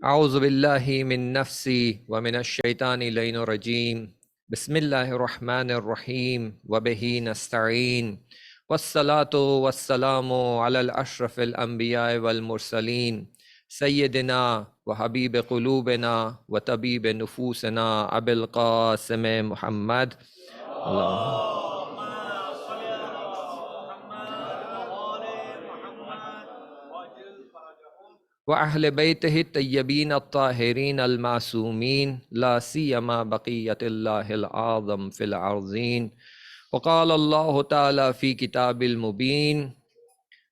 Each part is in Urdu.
اعوذ باللہ من نفسی ومن الشیطان اللعین الرجیم بسم اللہ الرحمن الرحیم وبہ نستعین والصلاة والسلام علی الاشرف الانبیاء والمرسلین سیدنا وحبیب قلوبنا وطبیب نفوسنا ابی القاسم محمد اللہ وأهل بيته الطيبين الطاهرين المعصومين لا سيما بقية الله الأعظم في الأرضين وقال الله تعالى في كتاب المبين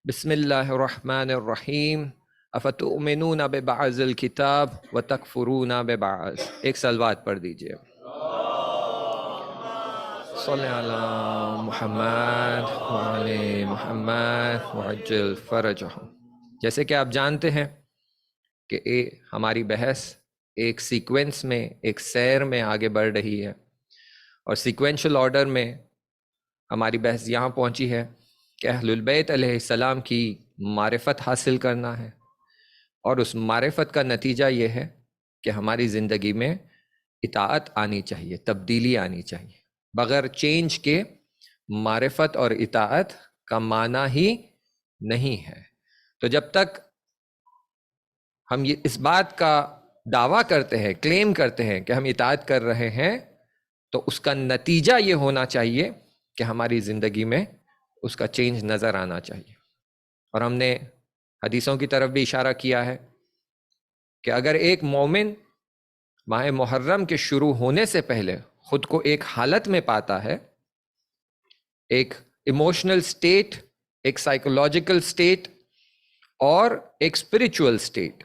بسم الله الرحمن الرحيم أفتؤمنون ببعض الكتاب وتكفرون ببعض. ایک صلوات پڑھ دیجئے. صلی علی محمد وعلی محمد وعجل فرجهم. جیسے کہ آپ جانتے ہیں کہ ہماری بحث ایک سیکوینس میں، ایک سیر میں آگے بڑھ رہی ہے، اور سیکوینشل آرڈر میں ہماری بحث یہاں پہنچی ہے کہ اہل البیت علیہ السلام کی معرفت حاصل کرنا ہے، اور اس معرفت کا نتیجہ یہ ہے کہ ہماری زندگی میں اطاعت آنی چاہیے، تبدیلی آنی چاہیے. بغیر چینج کے معرفت اور اطاعت کا معنی ہی نہیں ہے. تو جب تک ہم اس بات کا دعویٰ کرتے ہیں، کلیم کرتے ہیں کہ ہم اطاعت کر رہے ہیں، تو اس کا نتیجہ یہ ہونا چاہیے کہ ہماری زندگی میں اس کا چینج نظر آنا چاہیے. اور ہم نے حدیثوں کی طرف بھی اشارہ کیا ہے کہ اگر ایک مومن ماہ محرم کے شروع ہونے سے پہلے خود کو ایک حالت میں پاتا ہے، ایک ایموشنل سٹیٹ، ایک سائیکولوجیکل سٹیٹ اور ایک اسپریچول سٹیٹ،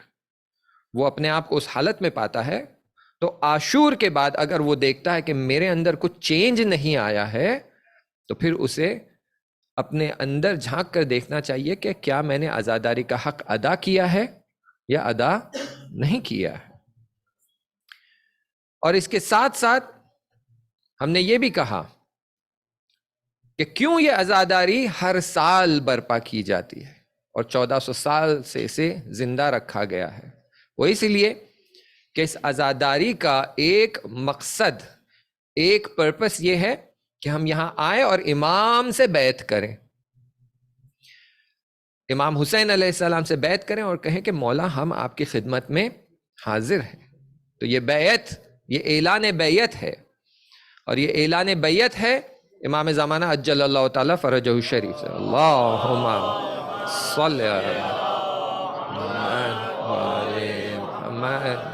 وہ اپنے آپ کو اس حالت میں پاتا ہے، تو عاشور کے بعد اگر وہ دیکھتا ہے کہ میرے اندر کچھ چینج نہیں آیا ہے، تو پھر اسے اپنے اندر جھانک کر دیکھنا چاہیے کہ کیا میں نے عزاداری کا حق ادا کیا ہے یا ادا نہیں کیا ہے. اور اس کے ساتھ ساتھ ہم نے یہ بھی کہا کہ کیوں یہ عزاداری ہر سال برپا کی جاتی ہے اور 1400 سال سے اسے زندہ رکھا گیا ہے. وہ اس لیے کہ اس عزاداری کا ایک مقصد، ایک پرپس یہ ہے کہ ہم یہاں آئیں اور امام سے بیعت کریں، امام حسین علیہ السلام سے بیعت کریں اور کہیں کہ مولا ہم آپ کی خدمت میں حاضر ہیں. تو یہ بیعت، یہ اعلان بیعت ہے، اور یہ اعلان بیعت ہے امام زمانہ عجل اللہ تعالی فرجہ الشریف سے. اللہم صلی علی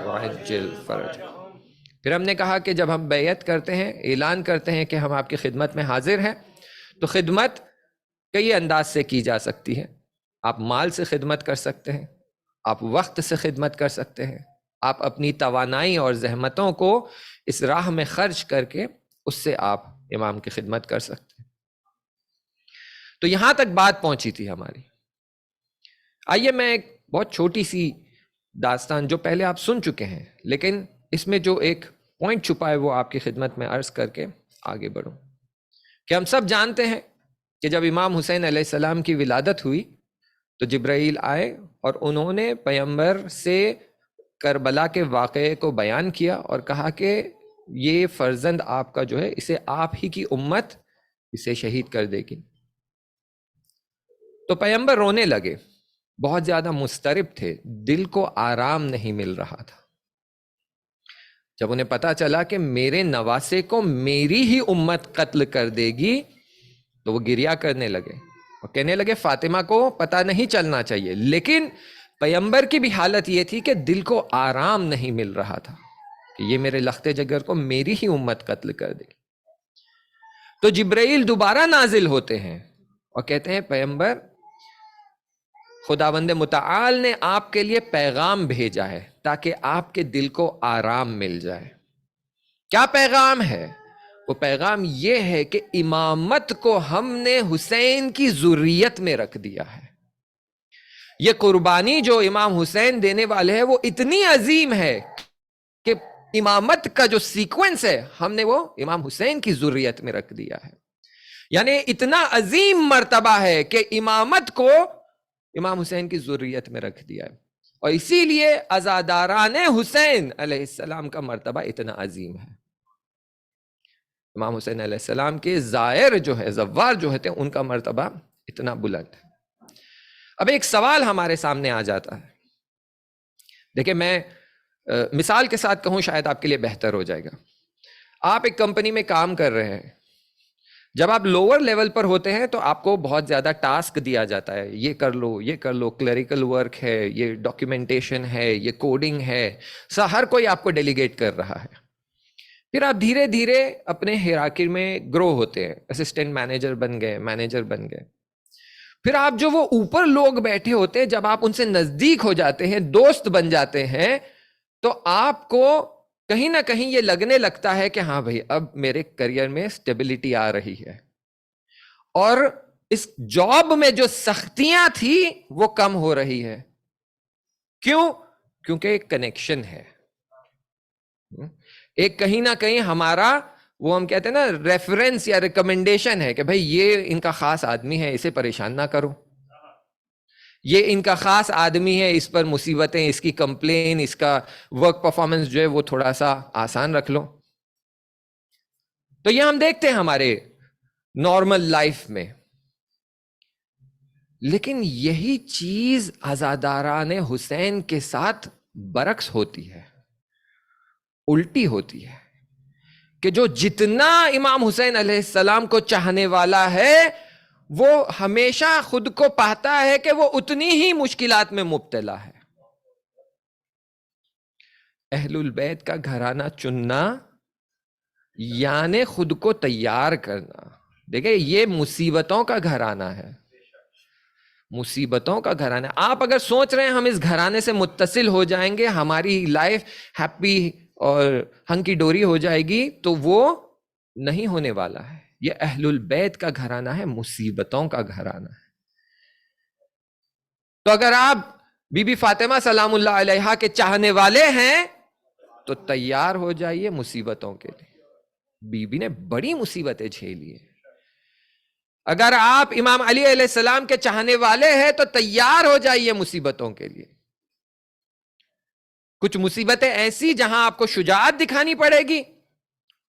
وعجل فرج. پھر ہم نے کہا کہ جب ہم بیعت کرتے ہیں، اعلان کرتے ہیں کہ ہم آپ کی خدمت میں حاضر ہیں، تو خدمت کئی انداز سے کی جا سکتی ہے. آپ مال سے خدمت کر سکتے ہیں، آپ وقت سے خدمت کر سکتے ہیں، آپ اپنی توانائی اور زحمتوں کو اس راہ میں خرچ کر کے اس سے آپ امام کی خدمت کر سکتے ہیں. تو یہاں تک بات پہنچی تھی ہماری. آئیے میں ایک بہت چھوٹی سی داستان جو پہلے آپ سن چکے ہیں، لیکن اس میں جو ایک پوائنٹ چھپا ہے وہ آپ کی خدمت میں عرض کر کے آگے بڑھوں. کہ ہم سب جانتے ہیں کہ جب امام حسین علیہ السلام کی ولادت ہوئی تو جبرائیل آئے اور انہوں نے پیغمبر سے کربلا کے واقعے کو بیان کیا اور کہا کہ یہ فرزند آپ کا جو ہے، اسے آپ ہی کی امت اسے شہید کر دے گی. تو پیغمبر رونے لگے، بہت زیادہ مضطرب تھے، دل کو آرام نہیں مل رہا تھا. جب انہیں پتا چلا کہ میرے نواسے کو میری ہی امت قتل کر دے گی تو وہ گریا کرنے لگے اور کہنے لگے فاطمہ کو پتہ نہیں چلنا چاہیے. لیکن پیغمبر کی بھی حالت یہ تھی کہ دل کو آرام نہیں مل رہا تھا کہ یہ میرے لخت جگر کو میری ہی امت قتل کر دے گی. تو جبرائیل دوبارہ نازل ہوتے ہیں اور کہتے ہیں پیغمبر، خداوند متعال نے آپ کے لیے پیغام بھیجا ہے تاکہ آپ کے دل کو آرام مل جائے. کیا پیغام ہے؟ وہ پیغام یہ ہے کہ امامت کو ہم نے حسین کی ذریت میں رکھ دیا ہے. یہ قربانی جو امام حسین دینے والے ہیں وہ اتنی عظیم ہے کہ امامت کا جو سیکوینس ہے ہم نے وہ امام حسین کی ذریت میں رکھ دیا ہے. یعنی اتنا عظیم مرتبہ ہے کہ امامت کو امام حسین کی ذریت میں رکھ دیا ہے. اور اسی لیے عزاداران حسین علیہ السلام کا مرتبہ اتنا عظیم ہے. امام حسین علیہ السلام کے زائر جو ہے، زوار جو ہوتے ہیں، ان کا مرتبہ اتنا بلند ہے. اب ایک سوال ہمارے سامنے آ جاتا ہے. دیکھیں، میں مثال کے ساتھ کہوں شاید آپ کے لیے بہتر ہو جائے گا. آپ ایک کمپنی میں کام کر رہے ہیں. جب آپ لوور لیول پر ہوتے ہیں تو آپ کو بہت زیادہ ٹاسک دیا جاتا ہے، یہ کر لو، یہ کر لو، کلریکل ورک ہے، یہ ڈاکیومنٹیشن ہے، یہ کوڈنگ ہے، ہر کوئی آپ کو ڈیلیگیٹ کر رہا ہے. پھر آپ دھیرے دھیرے اپنے ہیراکی میں گرو ہوتے ہیں، اسسٹنٹ مینیجر بن گئے، مینیجر بن گئے. پھر آپ جو وہ اوپر لوگ بیٹھے ہوتے ہیں، جب آپ ان سے نزدیک ہو جاتے ہیں، دوست بن جاتے ہیں، تو آپ کو کہیں نہ کہیں یہ لگنے لگتا ہے کہ ہاں بھائی، اب میرے کریئر میں سٹیبلٹی آ رہی ہے، اور اس جاب میں جو سختیاں تھی وہ کم ہو رہی ہے. کیوں؟ کیونکہ ایک کنیکشن ہے، ایک کہیں نہ کہیں ہمارا وہ ہم کہتے ہیں نا ریفرنس یا ریکمنڈیشن ہے کہ بھائی یہ ان کا خاص آدمی ہے، اسے پریشان نہ کرو، یہ ان کا خاص آدمی ہے، اس پر مصیبتیں، اس کی کمپلین، اس کا ورک پرفارمنس جو ہے وہ تھوڑا سا آسان رکھ لو. تو یہ ہم دیکھتے ہیں ہمارے نارمل لائف میں. لیکن یہی چیز عزاداران حسین کے ساتھ برعکس ہوتی ہے، الٹی ہوتی ہے، کہ جو جتنا امام حسین علیہ السلام کو چاہنے والا ہے، وہ ہمیشہ خود کو پاتا ہے کہ وہ اتنی ہی مشکلات میں مبتلا ہے. اہل البیت کا گھرانہ چننا یعنی خود کو تیار کرنا. دیکھیں، یہ مصیبتوں کا گھرانہ ہے، مصیبتوں کا گھرانہ. آپ اگر سوچ رہے ہیں ہم اس گھرانے سے متصل ہو جائیں گے، ہماری لائف ہیپی اور ہنکی ڈوری ہو جائے گی، تو وہ نہیں ہونے والا ہے. یہ اہل البیت کا گھرانہ ہے، مصیبتوں کا گھرانہ ہے. تو اگر آپ بی بی فاطمہ سلام اللہ علیہا کے چاہنے والے ہیں تو تیار ہو جائیے مصیبتوں کے لیے. بی بی نے بڑی مصیبتیں جھیلی ہیں. اگر آپ امام علی علیہ السلام کے چاہنے والے ہیں تو تیار ہو جائیے مصیبتوں کے لیے. کچھ مصیبتیں ایسی جہاں آپ کو شجاعت دکھانی پڑے گی،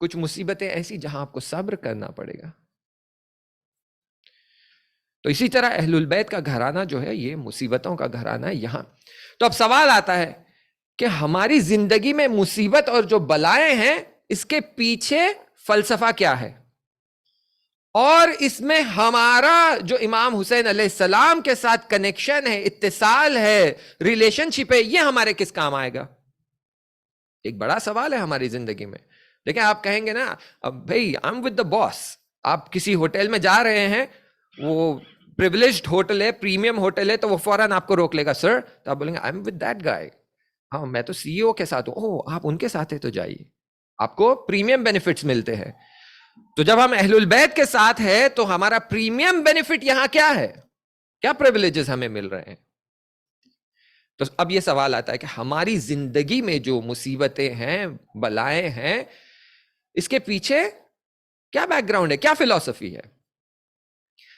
کچھ مصیبتیں ایسی جہاں آپ کو صبر کرنا پڑے گا. تو اسی طرح اہل البیت کا گھرانہ جو ہے یہ مصیبتوں کا گھرانہ ہے یہاں. تو اب سوال آتا ہے کہ ہماری زندگی میں مصیبت اور جو بلائیں ہیں، اس کے پیچھے فلسفہ کیا ہے، اور اس میں ہمارا جو امام حسین علیہ السلام کے ساتھ کنیکشن ہے، اتصال ہے، ریلیشن شپ ہے، یہ ہمارے کس کام آئے گا؟ ایک بڑا سوال ہے ہماری زندگی میں. دیکھیں، آپ کہیں گے نا اب بھائی آئی ایم ود دا باس. آپ کسی ہوٹل میں جا رہے ہیں، وہ پریویلیجڈ ہوٹل ہے، پریمیم ہوٹل ہے، تو وہ فوراً آپ کو روک لے گا، سر. تو آپ بولیں گے I am with that guy. ہاں، میں تو سی ای او کے ساتھ ہوں. اوہ، آپ ان کے ساتھ ہیں تو جائیے، آپ کو پریمیم بینیفٹس ملتے ہیں. تو جب ہم اہل البیت کے ساتھ ہیں تو ہمارا پریمیم بینیفٹ یہاں کیا ہے، کیا پریویلیجز ہمیں مل رہے ہیں؟ تو اب یہ سوال آتا ہے کہ ہماری زندگی میں جو مصیبتیں ہیں، بلائیں ہیں، اس کے پیچھے کیا بیک گراؤنڈ ہے، کیا فلسفی ہے؟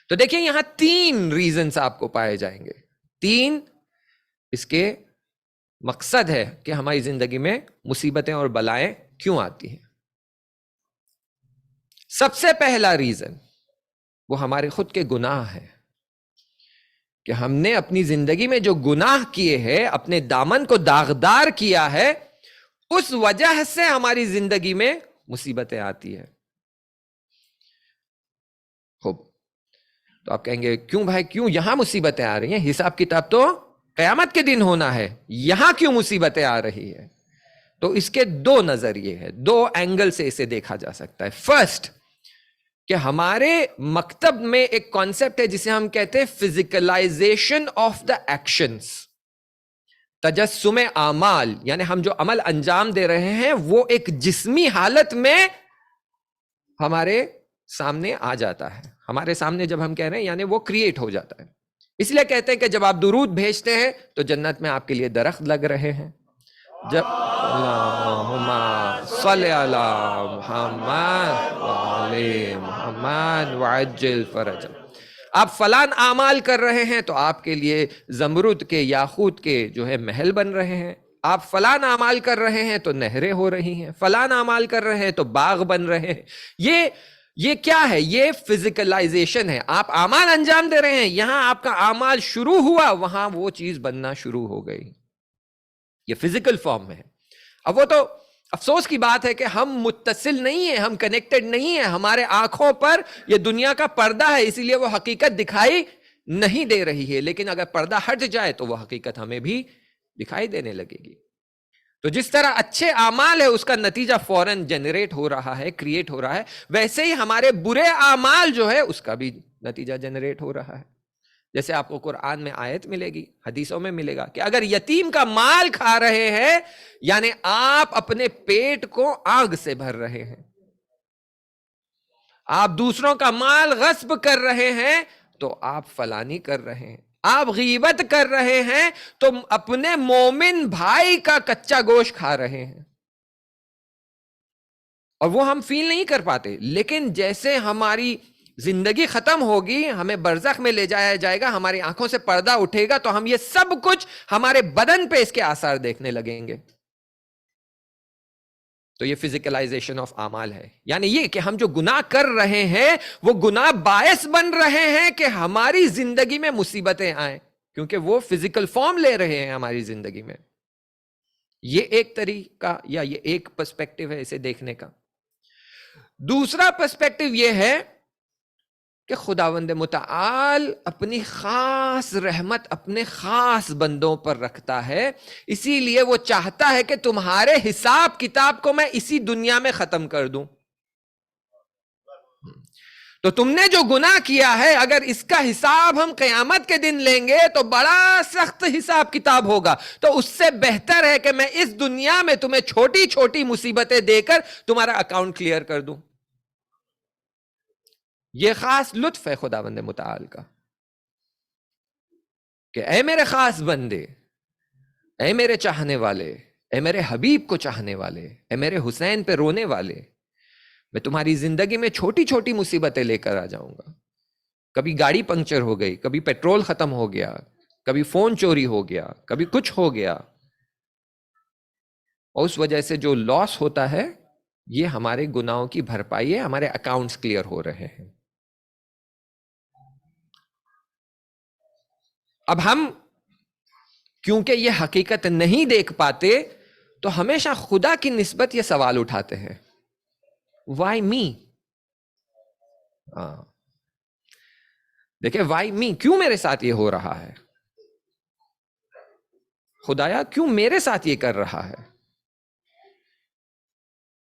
تو دیکھیں، یہاں 3 ریزنز آپ کو پائے جائیں گے. 3 اس کے مقصد ہے کہ ہماری زندگی میں مصیبتیں اور بلائیں کیوں آتی ہیں. سب سے پہلا ریزن وہ ہمارے خود کے گناہ ہیں، کہ ہم نے اپنی زندگی میں جو گناہ کیے ہیں، اپنے دامن کو داغدار کیا ہے، اس وجہ سے ہماری زندگی میں مصیبتیں آتی ہیں. خوب. تو آپ کہیں گے کیوں بھائی، کیوں یہاں مصیبتیں آ رہی ہیں؟ حساب کتاب تو قیامت کے دن ہونا ہے، یہاں کیوں مصیبتیں آ رہی ہیں؟ تو اس کے 2 نظریے ہیں، 2 اینگل سے اسے دیکھا جا سکتا ہے. فرسٹ، کہ ہمارے مکتب میں ایک کانسیپٹ ہے جسے ہم کہتے ہیں فزیکلائزیشن آف دا ایکشنز، تجسم اعمال. یعنی ہم جو عمل انجام دے رہے ہیں وہ ایک جسمی حالت میں ہمارے سامنے آ جاتا ہے. ہمارے سامنے جب ہم کہہ رہے ہیں یعنی وہ کریٹ ہو جاتا ہے. اس لیے کہتے ہیں کہ جب آپ درود بھیجتے ہیں تو جنت میں آپ کے لیے درخت لگ رہے ہیں. جب اللہم صلی علی محمد وعلی محمد وعجل فرج. آپ فلان اعمال کر رہے ہیں تو آپ کے لیے زمرد کے یاقوت کے جو ہے محل بن رہے ہیں، آپ فلان اعمال کر رہے ہیں تو نہریں ہو رہی ہیں، فلان اعمال کر رہے ہیں تو باغ بن رہے ہیں. یہ کیا ہے؟ یہ فزیکلائزیشن ہے. آپ اعمال انجام دے رہے ہیں، یہاں آپ کا اعمال شروع ہوا، وہاں وہ چیز بننا شروع ہو گئی. یہ فزیکل فارم میں ہے. اب وہ تو افسوس کی بات ہے کہ ہم متصل نہیں ہیں، ہم کنیکٹڈ نہیں ہیں. ہمارے آنکھوں پر یہ دنیا کا پردہ ہے، اسی لیے وہ حقیقت دکھائی نہیں دے رہی ہے. لیکن اگر پردہ ہٹ جائے تو وہ حقیقت ہمیں بھی دکھائی دینے لگے گی. تو جس طرح اچھے اعمال ہے اس کا نتیجہ فوراً جنریٹ ہو رہا ہے، کریٹ ہو رہا ہے، ویسے ہی ہمارے برے اعمال جو ہے اس کا بھی نتیجہ جنریٹ ہو رہا ہے. جیسے آپ کو قرآن میں آیت ملے گی، حدیثوں میں ملے گا کہ اگر یتیم کا مال کھا رہے ہیں، یعنی آپ اپنے پیٹ کو آگ سے بھر رہے ہیں، آپ دوسروں کا مال غصب کر رہے ہیں تو آپ فلانی کر رہے ہیں، آپ غیبت کر رہے ہیں تو اپنے مومن بھائی کا کچا گوشت کھا رہے ہیں. اور وہ ہم فیل نہیں کر پاتے، لیکن جیسے ہماری زندگی ختم ہوگی، ہمیں برزخ میں لے جایا جائے گا، ہماری آنکھوں سے پردہ اٹھے گا تو ہم یہ سب کچھ ہمارے بدن پہ اس کے آثار دیکھنے لگیں گے. تو یہ فزیکلائزیشن آف اعمال ہے. یعنی یہ کہ ہم جو گناہ کر رہے ہیں وہ گناہ باعث بن رہے ہیں کہ ہماری زندگی میں مصیبتیں آئیں، کیونکہ وہ فزیکل فارم لے رہے ہیں ہماری زندگی میں. یہ ایک طریقہ یا یہ ایک پرسپیکٹو ہے اسے دیکھنے کا. دوسرا پرسپیکٹو یہ ہے کہ خداوند متعال اپنی خاص رحمت اپنے خاص بندوں پر رکھتا ہے، اسی لیے وہ چاہتا ہے کہ تمہارے حساب کتاب کو میں اسی دنیا میں ختم کر دوں. تو تم نے جو گناہ کیا ہے اگر اس کا حساب ہم قیامت کے دن لیں گے تو بڑا سخت حساب کتاب ہوگا. تو اس سے بہتر ہے کہ میں اس دنیا میں تمہیں چھوٹی چھوٹی مصیبتیں دے کر تمہارا اکاؤنٹ کلیئر کر دوں. یہ خاص لطف ہے خداوند متعال کا کہ اے میرے خاص بندے، اے میرے چاہنے والے، اے میرے حبیب کو چاہنے والے، اے میرے حسین پہ رونے والے، میں تمہاری زندگی میں چھوٹی چھوٹی مصیبتیں لے کر آ جاؤں گا. کبھی گاڑی پنکچر ہو گئی، کبھی پیٹرول ختم ہو گیا، کبھی فون چوری ہو گیا، کبھی کچھ ہو گیا، اور اس وجہ سے جو لاس ہوتا ہے یہ ہمارے گناہوں کی بھرپائی ہے، ہمارے اکاؤنٹس کلیئر ہو رہے ہیں. اب ہم کیونکہ یہ حقیقت نہیں دیکھ پاتے تو ہمیشہ خدا کی نسبت یہ سوال اٹھاتے ہیں، وائی می؟ دیکھیں، وائی می، کیوں میرے ساتھ یہ ہو رہا ہے؟ خدایا کیوں میرے ساتھ یہ کر رہا ہے؟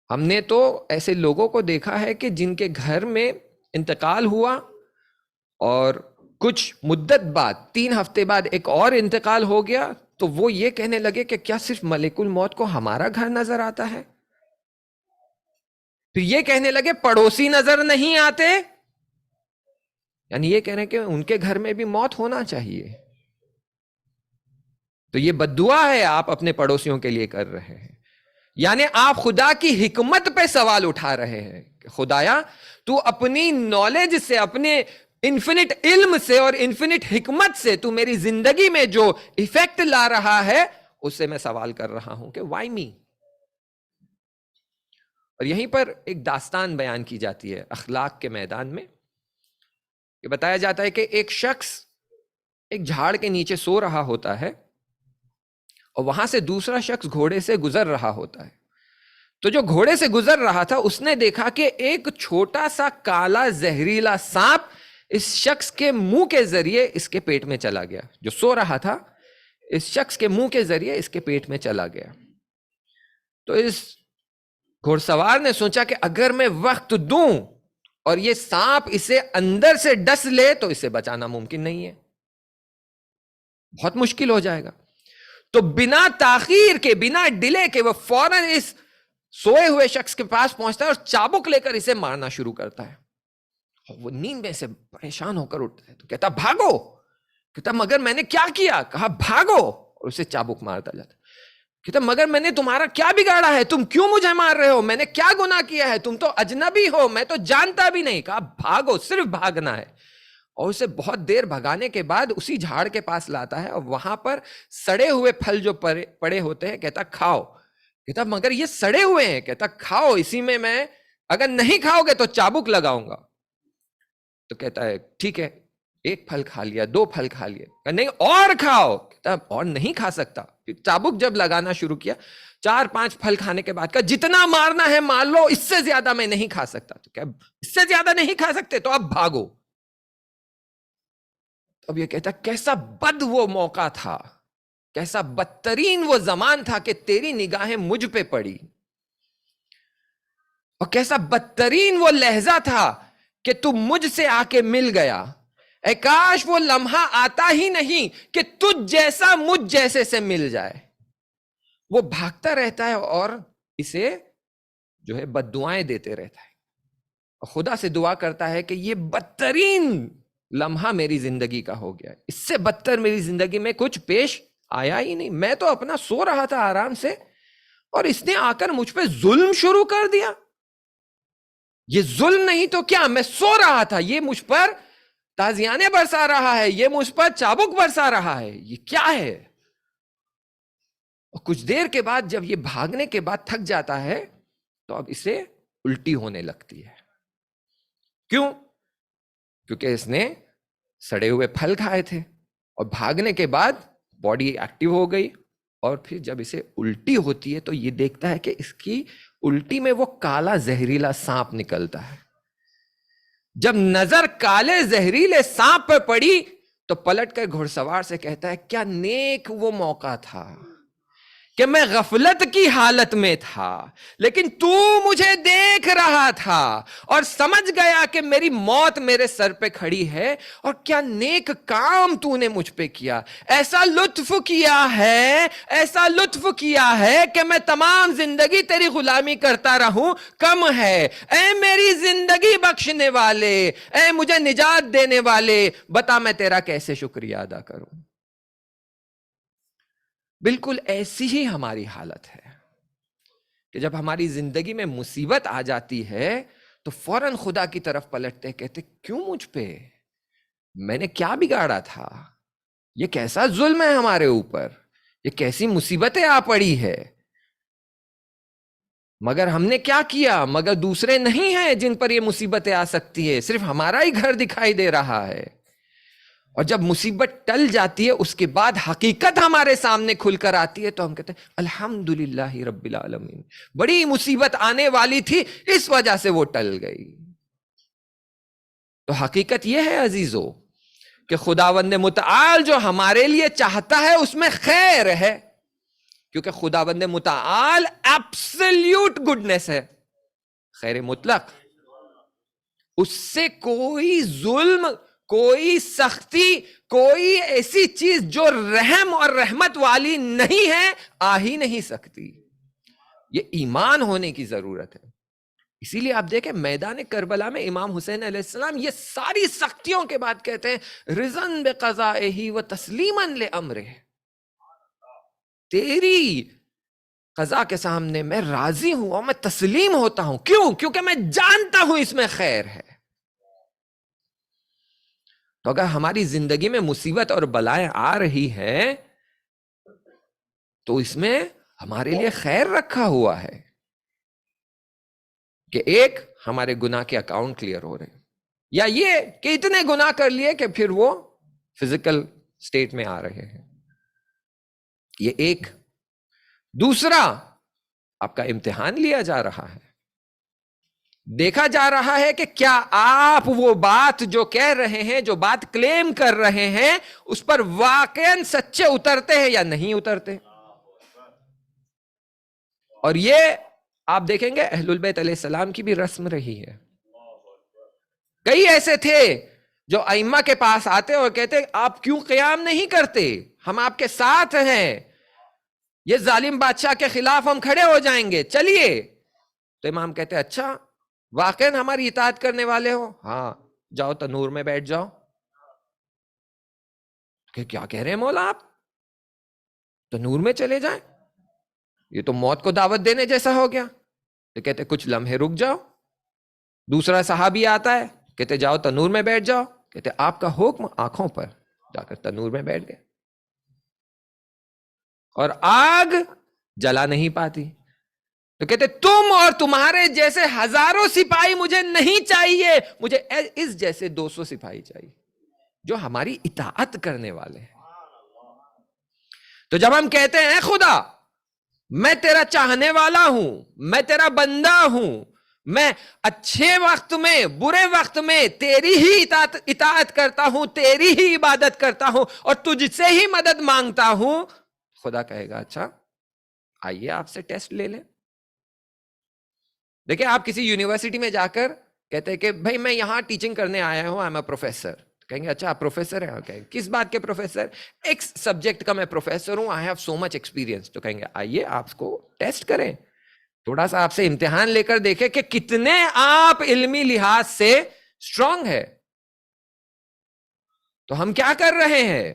ہم نے تو ایسے لوگوں کو دیکھا ہے کہ جن کے گھر میں انتقال ہوا اور کچھ مدت بعد 3 ہفتے بعد ایک اور انتقال ہو گیا تو وہ یہ کہنے لگے کہ کیا صرف ملک الموت کو ہمارا گھر نظر آتا ہے؟ پھر یہ کہنے لگے پڑوسی نظر نہیں آتے، یعنی یہ کہنے کہ ان کے گھر میں بھی موت ہونا چاہیے. تو یہ بد دعا ہے آپ اپنے پڑوسیوں کے لیے کر رہے ہیں. یعنی آپ خدا کی حکمت پہ سوال اٹھا رہے ہیں کہ خدایا تو اپنی نالج سے، اپنے انفینٹ علم سے اور انفینٹ حکمت سے تو میری زندگی میں جو ایفیکٹ لا رہا ہے اس سے میں سوال کر رہا ہوں کہ وائی می. اور یہیں پر ایک داستان بیان کی جاتی ہے اخلاق کے میدان میں، کہ بتایا جاتا ہے کہ ایک شخص ایک جھاڑ کے نیچے سو رہا ہوتا ہے اور وہاں سے دوسرا شخص گھوڑے سے گزر رہا ہوتا ہے. تو جو گھوڑے سے گزر رہا تھا اس نے دیکھا کہ ایک چھوٹا سا کالا زہریلا سانپ اس شخص کے منہ کے ذریعے اس کے پیٹ میں چلا گیا. جو سو رہا تھا اس شخص کے منہ کے ذریعے اس کے پیٹ میں چلا گیا. تو اس گھوڑ سوار نے سوچا کہ اگر میں وقت دوں اور یہ سانپ اسے اندر سے ڈس لے تو اسے بچانا ممکن نہیں ہے، بہت مشکل ہو جائے گا. تو بنا تاخیر کے، بنا ڈیلے کے وہ فوراً اس سوئے ہوئے شخص کے پاس پہنچتا ہے اور چابک لے کر اسے مارنا شروع کرتا ہے. وہ نیند میں سے پریشان ہو کر اٹھتا ہے تو کہتا بھاگو. کہتا مگر میں نے کیا کیا؟ کہا بھاگو، اور اسے چابک مارتا جاتا. کہتا مگر میں نے تمہارا کیا بگاڑا ہے؟ تم کیوں مجھے مار رہے ہو؟ میں نے کیا گناہ کیا ہے؟ تم تو اجنبی ہو، میں تو جانتا بھی نہیں. کہا بھاگو، صرف بھاگنا ہے. اور اسے بہت دیر بھگانے کے بعد اسی جھاڑ کے پاس لاتا ہے اور وہاں پر سڑے ہوئے پھل جو پڑے ہوتے ہیں کہتا کھاؤ. کہتا مگر یہ سڑے ہوئے ہیں. کہتا کھاؤ, اسی میں اگر نہیں کھاؤ گے تو چابک لگاؤں گا. تو کہتا ہے ٹھیک ہے, 1 پھل کھا لیا, 2 پھل کھا لیا, نہیں اور کھاؤ. کہتا اور نہیں کھا سکتا. چابک جب لگانا شروع کیا, 4-5 پھل کھانے کے بعد کہا جتنا مارنا ہے مار لو, اس سے زیادہ میں نہیں کھا سکتا. تو کہا اس سے زیادہ نہیں کھا سکتے تو اب بھاگو. اب یہ کہتا کیسا بد وہ موقع تھا, کیسا بدترین وہ زمان تھا کہ تیری نگاہیں مجھ پہ پڑی, اور کیسا بدترین وہ لہجہ تھا کہ تو مجھ سے آ کے مل گیا. اے کاش وہ لمحہ آتا ہی نہیں کہ تجھ جیسا مجھ جیسے سے مل جائے. وہ بھاگتا رہتا ہے اور اسے جو ہے بد دعائیں دیتے رہتا ہے, اور خدا سے دعا کرتا ہے کہ یہ بدترین لمحہ میری زندگی کا ہو گیا, اس سے بدتر میری زندگی میں کچھ پیش آیا ہی نہیں. میں تو اپنا سو رہا تھا آرام سے, اور اس نے آ کر مجھ پہ ظلم شروع کر دیا. یہ ظلم نہیں تو کیا, میں سو رہا تھا, یہ مجھ پر تازیانے برسا رہا ہے, یہ مجھ پر چابک برسا رہا ہے, یہ کیا ہے. اور کچھ دیر کے بعد جب یہ بھاگنے کے بعد تھک جاتا ہے تو اب اسے الٹی ہونے لگتی ہے. کیوں؟ کیونکہ اس نے سڑے ہوئے پھل کھائے تھے, اور بھاگنے کے بعد باڈی ایکٹیو ہو گئی, اور پھر جب اسے الٹی ہوتی ہے تو یہ دیکھتا ہے کہ اس کی الٹی میں وہ کالا زہریلا سانپ نکلتا ہے. جب نظر کالے زہریلے سانپ پر پڑی تو پلٹ کر گھڑ سوار سے کہتا ہے کیا نیک وہ موقع تھا کہ میں غفلت کی حالت میں تھا, لیکن تو مجھے دیکھ رہا تھا اور سمجھ گیا کہ میری موت میرے سر پہ کھڑی ہے, اور کیا نیک کام تو نے مجھ پہ کیا. ایسا لطف کیا ہے, ایسا لطف کیا ہے کہ میں تمام زندگی تیری غلامی کرتا رہوں کم ہے. اے میری زندگی بخشنے والے, اے مجھے نجات دینے والے, بتا میں تیرا کیسے شکریہ ادا کروں. بالکل ایسی ہی ہماری حالت ہے کہ جب ہماری زندگی میں مصیبت آ جاتی ہے تو فوراً خدا کی طرف پلٹتے, کہتے کیوں مجھ پہ, میں نے کیا بگاڑا تھا, یہ کیسا ظلم ہے ہمارے اوپر, یہ کیسی مصیبتیں آ پڑی ہے. مگر ہم نے کیا کیا, مگر دوسرے نہیں ہیں جن پر یہ مصیبتیں آ سکتی ہے, صرف ہمارا ہی گھر دکھائی دے رہا ہے. اور جب مصیبت ٹل جاتی ہے اس کے بعد حقیقت ہمارے سامنے کھل کر آتی ہے تو ہم کہتے ہیں الحمدللہ رب العالمین, بڑی مصیبت آنے والی تھی اس وجہ سے وہ ٹل گئی. تو حقیقت یہ ہے عزیزو کہ خداوند متعال جو ہمارے لیے چاہتا ہے اس میں خیر ہے, کیونکہ خداوند متعال ایبسلیوٹ گڈنس ہے, خیر مطلق. اس سے کوئی ظلم, کوئی سختی, کوئی ایسی چیز جو رحم اور رحمت والی نہیں ہے آ ہی نہیں سکتی. یہ ایمان ہونے کی ضرورت ہے. اسی لیے آپ دیکھیں میدان کربلا میں امام حسین علیہ السلام یہ ساری سختیوں کے بعد کہتے ہیں رضن بقضائہ و تسلیما لامرہ, تیری قضا کے سامنے میں راضی ہوں اور میں تسلیم ہوتا ہوں. کیوں؟ کیونکہ میں جانتا ہوں اس میں خیر ہے. تو اگر ہماری زندگی میں مصیبت اور بلائیں آ رہی ہیں تو اس میں ہمارے لیے خیر رکھا ہوا ہے کہ ایک ہمارے گناہ کے اکاؤنٹ کلیئر ہو رہے ہیں, یا یہ کہ اتنے گناہ کر لیے کہ پھر وہ فزیکل سٹیٹ میں آ رہے ہیں. یہ ایک. دوسرا, آپ کا امتحان لیا جا رہا ہے, دیکھا جا رہا ہے کہ کیا آپ وہ بات جو کہہ رہے ہیں, جو بات کلیم کر رہے ہیں, اس پر واقعاً سچے اترتے ہیں یا نہیں اترتے. اور یہ آپ دیکھیں گے اہل البیت علیہ السلام کی بھی رسم رہی ہے. کئی ایسے تھے جو ائمہ کے پاس آتے اور کہتے آپ کیوں قیام نہیں کرتے, ہم آپ کے ساتھ ہیں, یہ ظالم بادشاہ کے خلاف ہم کھڑے ہو جائیں گے, چلیے. تو امام کہتے اچھا واقعاً ہماری اطاعت کرنے والے ہو, ہاں جاؤ تنور میں بیٹھ جاؤ. کہ کیا کہہ رہے ہیں مولا آپ, تنور میں چلے جائیں, یہ تو موت کو دعوت دینے جیسا ہو گیا. تو کہتے کچھ لمحے رک جاؤ. دوسرا صحابی آتا ہے, کہتے جاؤ تنور میں بیٹھ جاؤ. کہتے آپ کا حکم آنکھوں پر، جا کر تنور میں بیٹھ گئے، اور آگ جلا نہیں پاتی. تو کہتے تم اور تمہارے جیسے ہزاروں سپاہی مجھے نہیں چاہیے، مجھے اس جیسے 200 سپاہی چاہیے جو ہماری اطاعت کرنے والے ہیں. تو جب ہم کہتے ہیں اے خدا میں تیرا چاہنے والا ہوں، میں تیرا بندہ ہوں، میں اچھے وقت میں برے وقت میں تیری ہی اطاعت کرتا ہوں، تیری ہی عبادت کرتا ہوں اور تجھ سے ہی مدد مانگتا ہوں، خدا کہے گا اچھا آئیے آپ سے ٹیسٹ لے لیں. دیکھیں آپ کسی یونیورسٹی میں جا کر کہتے ہیں کہ بھائی میں یہاں ٹیچنگ کرنے آیا ہوں، آئی ایم اے پروفیسر. کہیں گے اچھا آپ پروفیسر ہیں؟ okay. کس بات کے پروفیسر؟ ایک سبجیکٹ کا میں پروفیسر ہوں، I have so much experience. تو کہیں گے آئیے آپ کو ٹیسٹ کریں، تھوڑا سا آپ سے امتحان لے کر دیکھیں کہ کتنے آپ علمی لحاظ سے اسٹرانگ ہے. تو ہم کیا کر رہے ہیں؟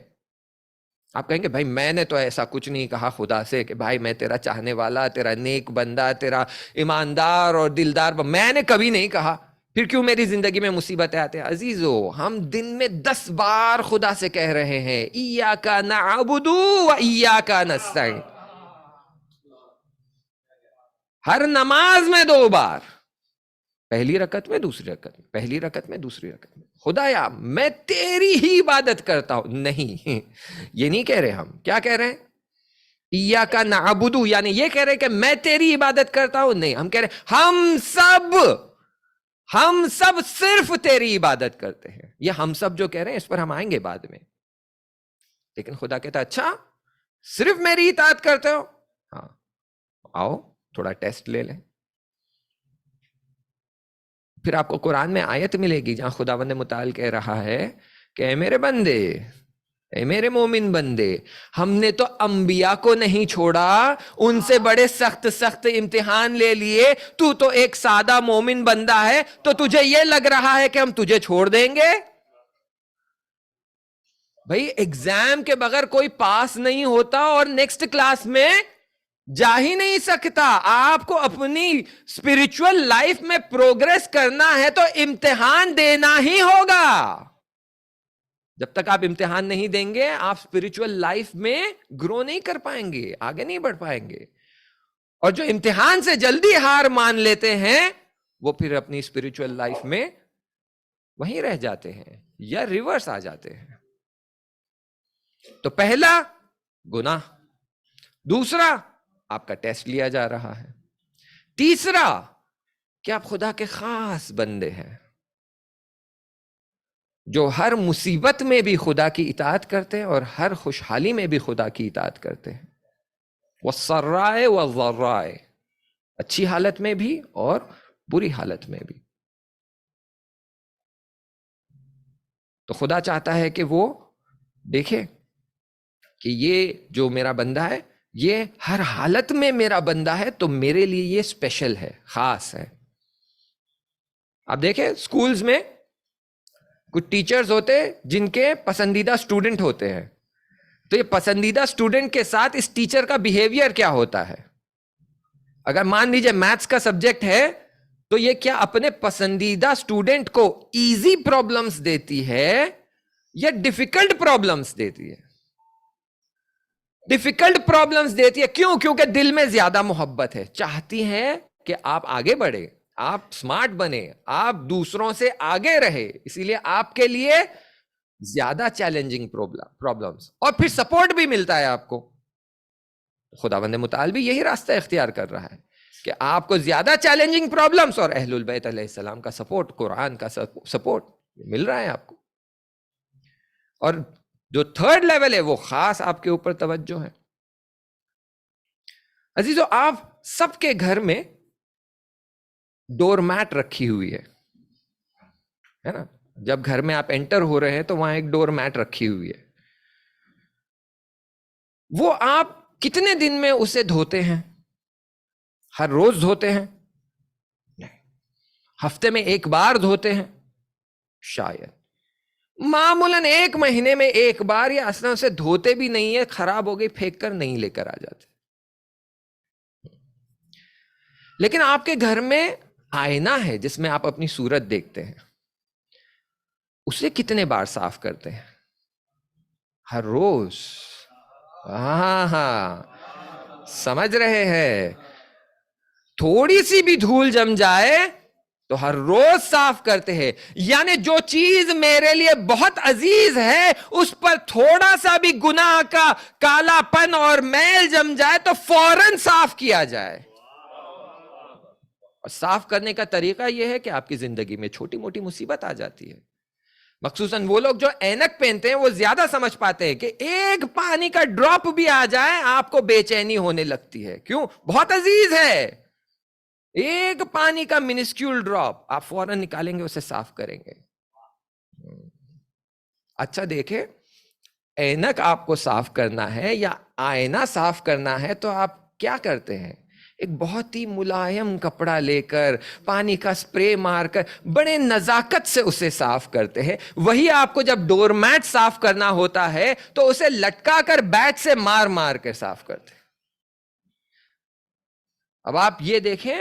آپ کہیں گے بھائی میں نے تو ایسا کچھ نہیں کہا خدا سے کہ بھائی میں تیرا چاہنے والا، تیرا نیک بندہ، تیرا ایماندار اور دلدار میں نے کبھی نہیں کہا، پھر کیوں میری زندگی میں مصیبتیں آتے ہیں؟ عزیزو ہم دن میں 10 بار خدا سے کہہ رہے ہیں ایاک نعبد و ایاک نستعین، ہر نماز میں 2 بار، پہلی رکعت میں دوسری رکعت میں، پہلی رکعت میں دوسری رکعت میں، خدایا میں تیری ہی عبادت کرتا ہوں. نہیں یہ نہیں کہہ رہے ہم، کیا کہہ رہے ہیں؟ ایاک نعبد، یعنی یہ کہہ رہے کہ میں تیری عبادت کرتا ہوں. نہیں، ہم کہہ رہے ہم سب صرف تیری عبادت کرتے ہیں. یہ ہم سب جو کہہ رہے ہیں اس پر ہم آئیں گے بعد میں. لیکن خدا کہتا اچھا صرف میری اطاعت کرتے ہو؟ ہاں آؤ تھوڑا ٹیسٹ لے لیں. پھر آپ کو قرآن میں آیت ملے گی جہاں خداوند متعال کہہ رہا ہے کہ اے میرے بندے، اے میرے مومن بندے، ہم نے تو انبیاء کو نہیں چھوڑا، ان سے بڑے سخت سخت امتحان لے لیے، تو ایک سادہ مومن بندہ ہے، تو تجھے یہ لگ رہا ہے کہ ہم تجھے چھوڑ دیں گے؟ بھائی ایگزام کے بغیر کوئی پاس نہیں ہوتا اور نیکسٹ کلاس میں جا ہی نہیں سکتا. آپ کو اپنی اسپرچل لائف میں پروگرس کرنا ہے تو امتحان دینا ہی ہوگا. جب تک آپ امتحان نہیں دیں گے آپ اسپرچل لائف میں گرو نہیں کر پائیں گے، آگے نہیں بڑھ پائیں گے. اور جو امتحان سے جلدی ہار مان لیتے ہیں وہ پھر اپنی اسپرچل لائف میں وہیں رہ جاتے ہیں یا ریورس آ جاتے ہیں. تو پہلا گناہ، دوسرا آپ کا ٹیسٹ لیا جا رہا ہے، تیسرا کہ آپ خدا کے خاص بندے ہیں جو ہر مصیبت میں بھی خدا کی اطاعت کرتے ہیں اور ہر خوشحالی میں بھی خدا کی اطاعت کرتے ہیں. والسرائے والضرائے، اچھی حالت میں بھی اور بری حالت میں بھی. تو خدا چاہتا ہے کہ وہ دیکھے کہ یہ جو میرا بندہ ہے یہ ہر حالت میں میرا بندہ ہے، تو میرے لیے یہ اسپیشل ہے، خاص ہے. آپ دیکھیں سکولز میں کچھ ٹیچرز ہوتے جن کے پسندیدہ اسٹوڈنٹ ہوتے ہیں، تو یہ پسندیدہ اسٹوڈنٹ کے ساتھ اس ٹیچر کا بیہیویئر کیا ہوتا ہے؟ اگر مان لیجئے میتھس کا سبجیکٹ ہے تو یہ کیا اپنے پسندیدہ اسٹوڈنٹ کو ایزی پرابلمز دیتی ہے یا ڈیفیکلٹ پرابلمز دیتی ہے؟ ڈیفیکلٹ پرابلمز دیتی ہے. کیوں؟ کیونکہ دل میں زیادہ محبت ہے، چاہتی ہیں کہ آپ آگے بڑھے، آپ سمارٹ بنے، آپ دوسروں سے آگے رہے، اسی لیے آپ کے لیے زیادہ چیلنجنگ پرابلمز، اور پھر سپورٹ بھی ملتا ہے آپ کو. خداوند متعال بھی یہی راستہ اختیار کر رہا ہے کہ آپ کو زیادہ چیلنجنگ پرابلمز اور اہل البیت علیہ السلام کا سپورٹ، قرآن کا سپورٹ مل رہا ہے آپ کو. اور جو تھرڈ لیول ہے وہ خاص آپ کے اوپر توجہ ہے. عزیزو آپ سب کے گھر میں ڈور میٹ رکھی ہوئی ہے نا؟ جب گھر میں آپ انٹر ہو رہے ہیں تو وہاں ایک ڈور میٹ رکھی ہوئی ہے. وہ آپ کتنے دن میں اسے دھوتے ہیں؟ ہر روز دھوتے ہیں؟ نہیں. ہفتے میں ایک بار دھوتے ہیں؟ شاید. معمولاً 1 مہینے میں ایک بار، یا اصلا اسے دھوتے بھی نہیں ہے، خراب ہو گئی پھینک کر نہیں لے کر آ جاتے. لیکن آپ کے گھر میں آئینہ ہے جس میں آپ اپنی صورت دیکھتے ہیں. اسے کتنے بار صاف کرتے ہیں؟ ہر روز. ہاں ہاں سمجھ رہے ہیں؟ تھوڑی سی بھی دھول جم جائے تو ہر روز صاف کرتے ہیں. یعنی جو چیز میرے لیے بہت عزیز ہے اس پر تھوڑا سا بھی گناہ کا کالا پن اور میل جم جائے تو فوراً صاف کیا جائے. اور صاف کرنے کا طریقہ یہ ہے کہ آپ کی زندگی میں چھوٹی موٹی مصیبت آ جاتی ہے. مخصوصاً وہ لوگ جو اینک پہنتے ہیں وہ زیادہ سمجھ پاتے ہیں کہ ایک پانی کا ڈراپ بھی آ جائے آپ کو بے چینی ہونے لگتی ہے. کیوں؟ بہت عزیز ہے. ایک پانی کا منسکیول ڈراپ آپ فوراً نکالیں گے، اسے صاف کریں گے. اچھا دیکھیں، اینک آپ کو صاف کرنا ہے یا آئینہ صاف کرنا ہے تو آپ کیا کرتے ہیں؟ ایک بہت ہی ملائم کپڑا لے کر پانی کا سپرے مار کر بڑے نزاکت سے اسے صاف کرتے ہیں. وہی آپ کو جب ڈور میٹ صاف کرنا ہوتا ہے تو اسے لٹکا کر بیٹ سے مار مار کر صاف کرتے ہیں. اب آپ یہ دیکھیں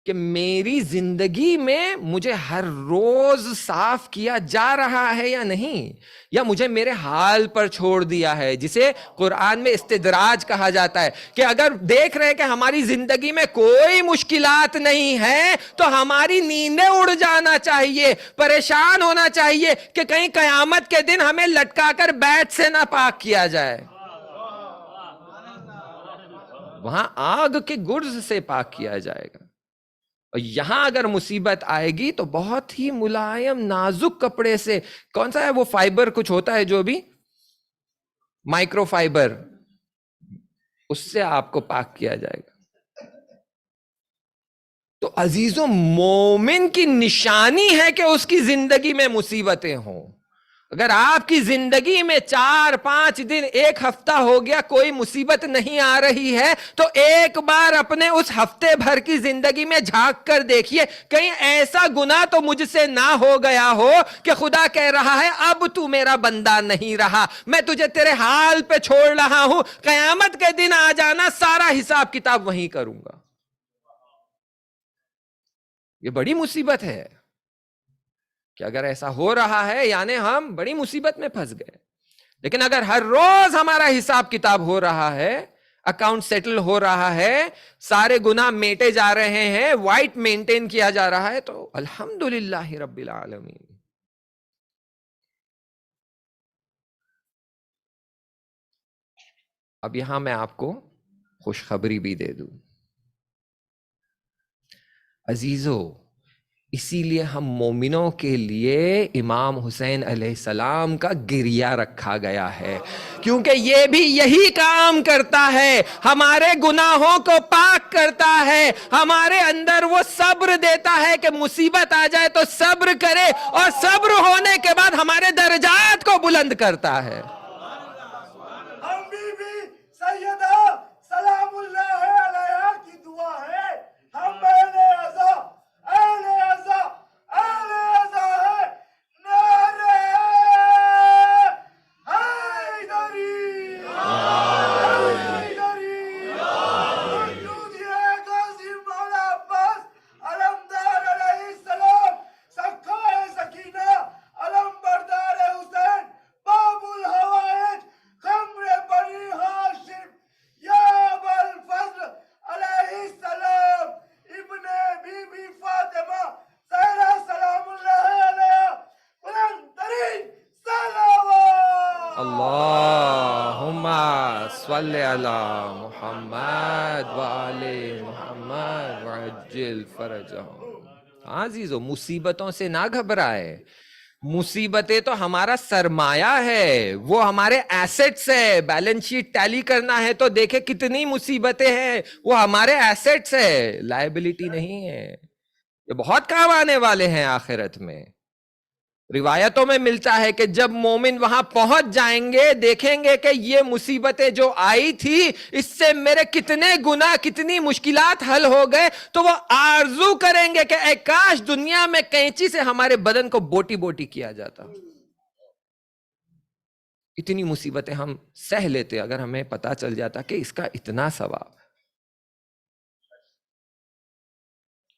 کہ میری زندگی میں مجھے ہر روز صاف کیا جا رہا ہے یا نہیں، یا مجھے میرے حال پر چھوڑ دیا ہے، جسے قرآن میں استدراج کہا جاتا ہے. کہ اگر دیکھ رہے کہ ہماری زندگی میں کوئی مشکلات نہیں ہے تو ہماری نیندیں اڑ جانا چاہیے، پریشان ہونا چاہیے کہ کہیں قیامت کے دن ہمیں لٹکا کر بیٹ سے نہ پاک کیا جائے، وہاں آگ کے گرز سے پاک کیا جائے گا. اور یہاں اگر مصیبت آئے گی تو بہت ہی ملائم نازک کپڑے سے، کون سا ہے وہ فائبر کچھ ہوتا ہے جو بھی مائکرو فائبر، اس سے آپ کو پاک کیا جائے گا. تو عزیزوں، مومن کی نشانی ہے کہ اس کی زندگی میں مصیبتیں ہوں. اگر آپ کی زندگی میں 4-5 دن، ایک ہفتہ ہو گیا کوئی مصیبت نہیں آ رہی ہے تو ایک بار اپنے اس ہفتے بھر کی زندگی میں جھانک کر دیکھیے، کہیں ایسا گناہ تو مجھ سے نہ ہو گیا ہو کہ خدا کہہ رہا ہے اب تو میرا بندہ نہیں رہا، میں تجھے تیرے حال پہ چھوڑ رہا ہوں، قیامت کے دن آ جانا، سارا حساب کتاب وہیں کروں گا. یہ بڑی مصیبت ہے کہ اگر ایسا ہو رہا ہے یعنی ہم بڑی مصیبت میں پھنس گئے. لیکن اگر ہر روز ہمارا حساب کتاب ہو رہا ہے، اکاؤنٹ سیٹل ہو رہا ہے، سارے گناہ میٹے جا رہے ہیں، وائٹ مینٹین کیا جا رہا ہے، تو الحمدللہ رب العالمین. اب یہاں میں آپ کو خوشخبری بھی دے دوں. عزیزو، اسی لیے ہم مومنوں کے لیے امام حسین علیہ السلام کا گریہ رکھا گیا ہے، کیونکہ یہ بھی یہی کام کرتا ہے، ہمارے گناہوں کو پاک کرتا ہے، ہمارے اندر وہ صبر دیتا ہے کہ مصیبت آ جائے تو صبر کرے، اور صبر ہونے کے بعد ہمارے درجات کو بلند کرتا ہے. ہم بھی سیدہ سلام اللہ علیہ کی دعا ہے، ہم اہل عزا اہل عزا اہل عزا ہے. نعرہ حیدری حیدری، موجود ہے غازی مولا عباس علمدار علیہ السلام، سکھائے سکینہ علم بردار حسین، باب الحوائج خمر بنی ہاشم، یا ابا الفضل علیہ السلام، ابن بی بی فاطمہ زہرا سلام اللہ علیہ، بلند ترین صلوات. اللہم صلی علی محمد وآل محمد وعجل فرجہم. ہاں عزیزو، مصیبتوں سے نہ گھبرائے. مصیبتیں تو ہمارا سرمایہ ہے، وہ ہمارے ایسٹس ہے. بیلنس شیٹ ٹیلی کرنا ہے تو دیکھیں کتنی مصیبتیں ہیں، وہ ہمارے ایسٹس ہے، لائبلٹی نہیں ہے. یہ بہت کام آنے والے ہیں آخرت میں. روایتوں میں ملتا ہے کہ جب مومن وہاں پہنچ جائیں گے دیکھیں گے کہ یہ مصیبتیں جو آئی تھی اس سے میرے کتنے گناہ، کتنی مشکلات حل ہو گئے، تو وہ آرزو کریں گے کہ اے کاش دنیا میں کینچی سے ہمارے بدن کو بوٹی بوٹی کیا جاتا. اتنی مصیبتیں ہم سہ لیتے اگر ہمیں پتا چل جاتا کہ اس کا اتنا ثواب.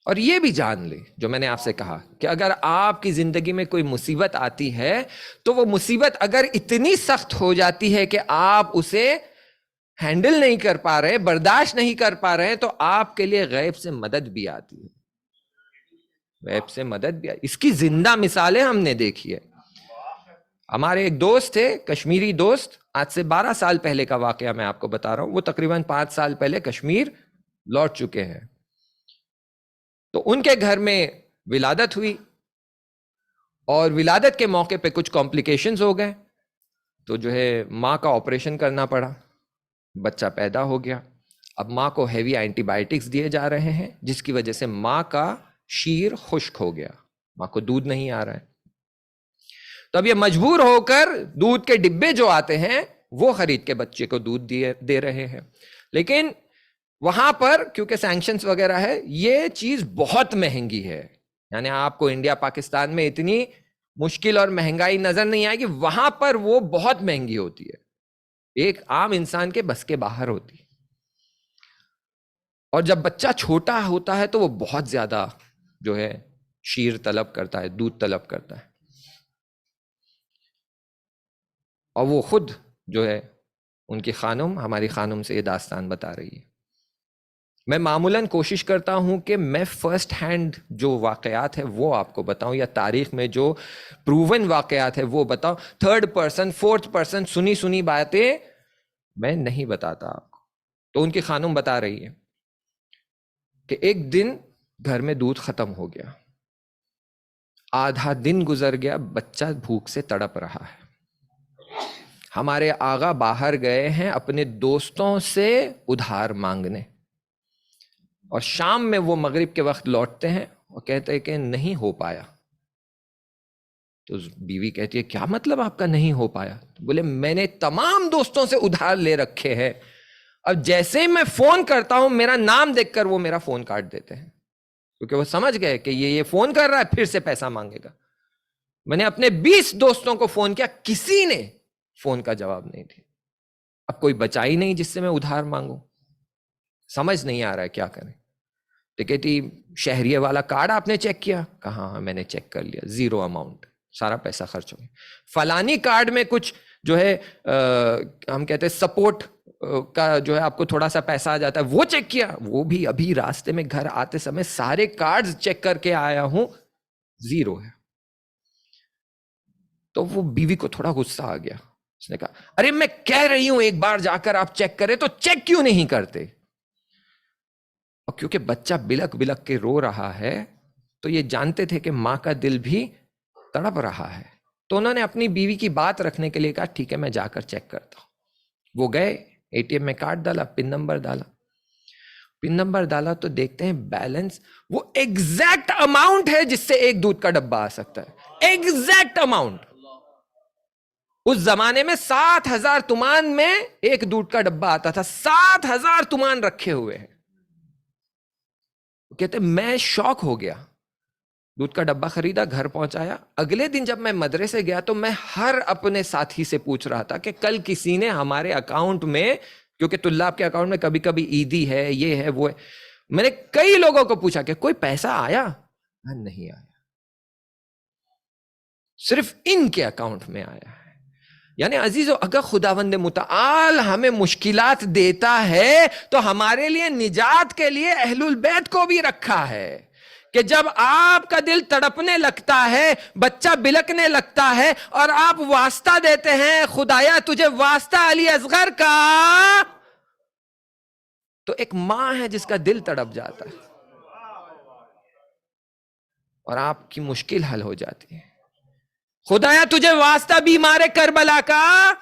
اور یہ بھی جان لیں جو میں نے آپ سے کہا کہ اگر آپ کی زندگی میں کوئی مصیبت آتی ہے تو وہ مصیبت اگر اتنی سخت ہو جاتی ہے کہ آپ اسے ہینڈل نہیں کر پا رہے، برداشت نہیں کر پا رہے، تو آپ کے لیے غیب سے مدد بھی آتی ہے، غیب سے مدد بھی آتی۔ اس کی زندہ مثالیں ہم نے دیکھی ہے۔ ہمارے ایک دوست تھے، کشمیری دوست، آج سے 12 سال پہلے کا واقعہ میں آپ کو بتا رہا ہوں، وہ تقریباً 5 سال پہلے کشمیر لوٹ چکے ہیں۔ تو ان کے گھر میں ولادت ہوئی، اور ولادت کے موقع پہ کچھ کمپلیکیشنز ہو گئے، تو جو ہے ماں کا آپریشن کرنا پڑا، بچہ پیدا ہو گیا۔ اب ماں کو ہیوی اینٹی بائیوٹکس دیے جا رہے ہیں، جس کی وجہ سے ماں کا شیر خشک ہو گیا، ماں کو دودھ نہیں آ رہا ہے۔ تو اب یہ مجبور ہو کر دودھ کے ڈبے جو آتے ہیں وہ خرید کے بچے کو دودھ دے رہے ہیں، لیکن وہاں پر کیونکہ سینکشنز وغیرہ ہے، یہ چیز بہت مہنگی ہے، یعنی آپ کو انڈیا پاکستان میں اتنی مشکل اور مہنگائی نظر نہیں آئے گی، وہاں پر وہ بہت مہنگی ہوتی ہے، ایک عام انسان کے بس کے باہر ہوتی ہے۔ اور جب بچہ چھوٹا ہوتا ہے تو وہ بہت زیادہ جو ہے شیر طلب کرتا ہے، دودھ طلب کرتا ہے، اور وہ خود جو ہے ان کی خانم، ہماری خانم سے یہ داستان بتا رہی ہے۔ میں معمولاً کوشش کرتا ہوں کہ میں فرسٹ ہینڈ جو واقعات ہیں وہ آپ کو بتاؤں، یا تاریخ میں جو پروون واقعات ہیں وہ بتاؤں، تھرڈ پرسن، فورتھ پرسن سنی باتیں میں نہیں بتاتا آپ کو۔ تو ان کی خانم بتا رہی ہے کہ ایک دن گھر میں دودھ ختم ہو گیا، آدھا دن گزر گیا، بچہ بھوک سے تڑپ رہا ہے، ہمارے آغا باہر گئے ہیں اپنے دوستوں سے ادھار مانگنے، اور شام میں وہ مغرب کے وقت لوٹتے ہیں اور کہتے ہیں کہ نہیں ہو پایا۔ تو بیوی کہتی ہے کیا مطلب آپ کا نہیں ہو پایا؟ بولے میں نے تمام دوستوں سے ادھار لے رکھے ہیں، اب جیسے میں فون کرتا ہوں میرا نام دیکھ کر وہ میرا فون کاٹ دیتے ہیں، کیونکہ وہ سمجھ گئے کہ یہ فون کر رہا ہے پھر سے پیسہ مانگے گا۔ میں نے اپنے 20 دوستوں کو فون کیا، کسی نے فون کا جواب نہیں دیا، اب کوئی بچا ہی نہیں جس سے میں ادھار مانگوں، سمجھ نہیں آ رہا ہے کیا کریں۔ تو کہتی شہریہ والا کارڈ آپ نے چیک کیا؟ کہا ہاں میں نے چیک کر لیا، 0 اماؤنٹ، سارا پیسہ خرچ ہو گیا۔ فلانی کارڈ میں کچھ جو ہے ہم کہتے ہیں سپورٹ کا جو ہے آپ کو تھوڑا سا پیسہ آ جاتا ہے، وہ چیک کیا؟ وہ بھی ابھی راستے میں گھر آتے سمے سارے کارڈز چیک کر کے آیا ہوں، 0 ہے۔ تو وہ بیوی کو تھوڑا غصہ آ گیا، اس نے کہا ارے میں کہہ رہی ہوں ایک بار جا کر آپ چیک کریں تو چیک کیوں نہیں کرتے؟ اور کیونکہ بچہ بلک بلک کے رو رہا ہے تو یہ جانتے تھے کہ ماں کا دل بھی تڑپ رہا ہے، تو انہوں نے اپنی بیوی کی بات رکھنے کے لیے کہا ٹھیک ہے میں جا کر چیک کرتا ہوں۔ وہ گئے، اے ٹی ایم میں کارڈ ڈالا، پن نمبر ڈالا تو دیکھتے ہیں بیلنس وہ ایگزیکٹ اماؤنٹ ہے جس سے ایک دودھ کا ڈبہ آ سکتا ہے، ایگزیکٹ اماؤنٹ۔ اس زمانے میں 7,000 تومان میں ایک دودھ کا ڈبہ آتا تھا، 7,000 تومان رکھے ہوئے ہیں۔ کہتے میں شوق ہو گیا، دودھ کا ڈبہ خریدا، گھر پہنچایا۔ اگلے دن جب میں مدرسے گیا تو میں ہر اپنے ساتھی سے پوچھ رہا تھا کہ کل کسی نے ہمارے اکاؤنٹ میں، کیونکہ طلاب کے اکاؤنٹ میں کبھی کبھی عیدی ہے، یہ ہے وہ ہے، میں نے کئی لوگوں کو پوچھا کہ کوئی پیسہ آیا؟ نہیں آیا، صرف ان کے اکاؤنٹ میں آیا ہے۔ یعنی عزیزو اگر خداوند متعال ہمیں مشکلات دیتا ہے تو ہمارے لیے نجات کے لیے اہل البیت کو بھی رکھا ہے، کہ جب آپ کا دل تڑپنے لگتا ہے، بچہ بلکنے لگتا ہے اور آپ واسطہ دیتے ہیں خدایا تجھے واسطہ علی اصغر کا، تو ایک ماں ہے جس کا دل تڑپ جاتا ہے اور آپ کی مشکل حل ہو جاتی ہے۔ خدایا تجھے واسطہ بیمار کربلا کا،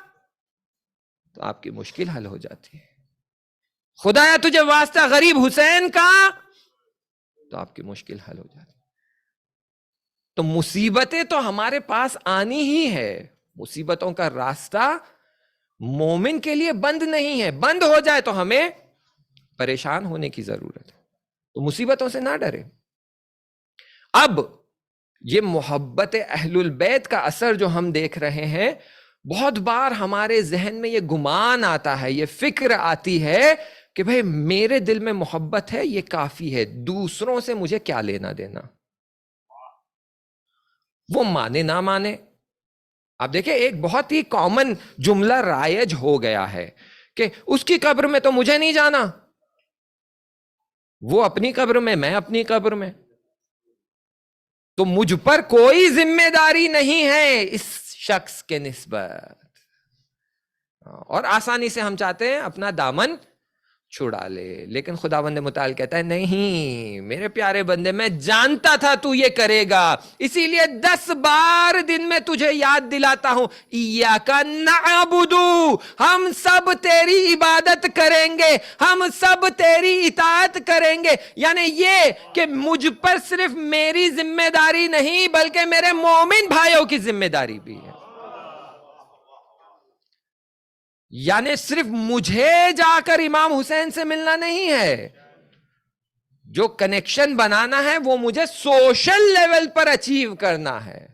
تو آپ کی مشکل حل ہو جاتی ہے۔ خدایا تجھے واسطہ غریب حسین کا، تو آپ کی مشکل حل ہو جاتی ہے۔ تو مصیبتیں تو ہمارے پاس آنی ہی ہے، مصیبتوں کا راستہ مومن کے لیے بند نہیں ہے، بند ہو جائے تو ہمیں پریشان ہونے کی ضرورت ہے۔ تو مصیبتوں سے نہ ڈرے۔ اب یہ محبت اہل البیت کا اثر جو ہم دیکھ رہے ہیں، بہت بار ہمارے ذہن میں یہ گمان آتا ہے، یہ فکر آتی ہے کہ بھائی میرے دل میں محبت ہے یہ کافی ہے، دوسروں سے مجھے کیا لینا دینا، وہ مانے نہ مانے۔ آپ دیکھیں ایک بہت ہی کامن جملہ رائج ہو گیا ہے کہ اس کی قبر میں تو مجھے نہیں جانا، وہ اپنی قبر میں اپنی قبر میں، تو مجھ پر کوئی ذمہ داری نہیں ہے اس شخص کے نسبت، اور آسانی سے ہم چاہتے ہیں اپنا دامن چھڑا لے۔ لیکن خداوند متعال کہتا ہے نہیں میرے پیارے بندے، میں جانتا تھا تو یہ کرے گا، اسی لیے 10 بار دن میں تجھے یاد دلاتا ہوں، ایاک نعبد، ہم سب تیری عبادت کریں گے، ہم سب تیری اطاعت کریں گے۔ یعنی یہ کہ مجھ پر صرف میری ذمہ داری نہیں بلکہ میرے مومن بھائیوں کی ذمہ داری بھی ہے۔ یعنی صرف مجھے جا کر امام حسین سے ملنا نہیں ہے، جو کنیکشن بنانا ہے وہ مجھے سوشل لیول پر اچیو کرنا ہے،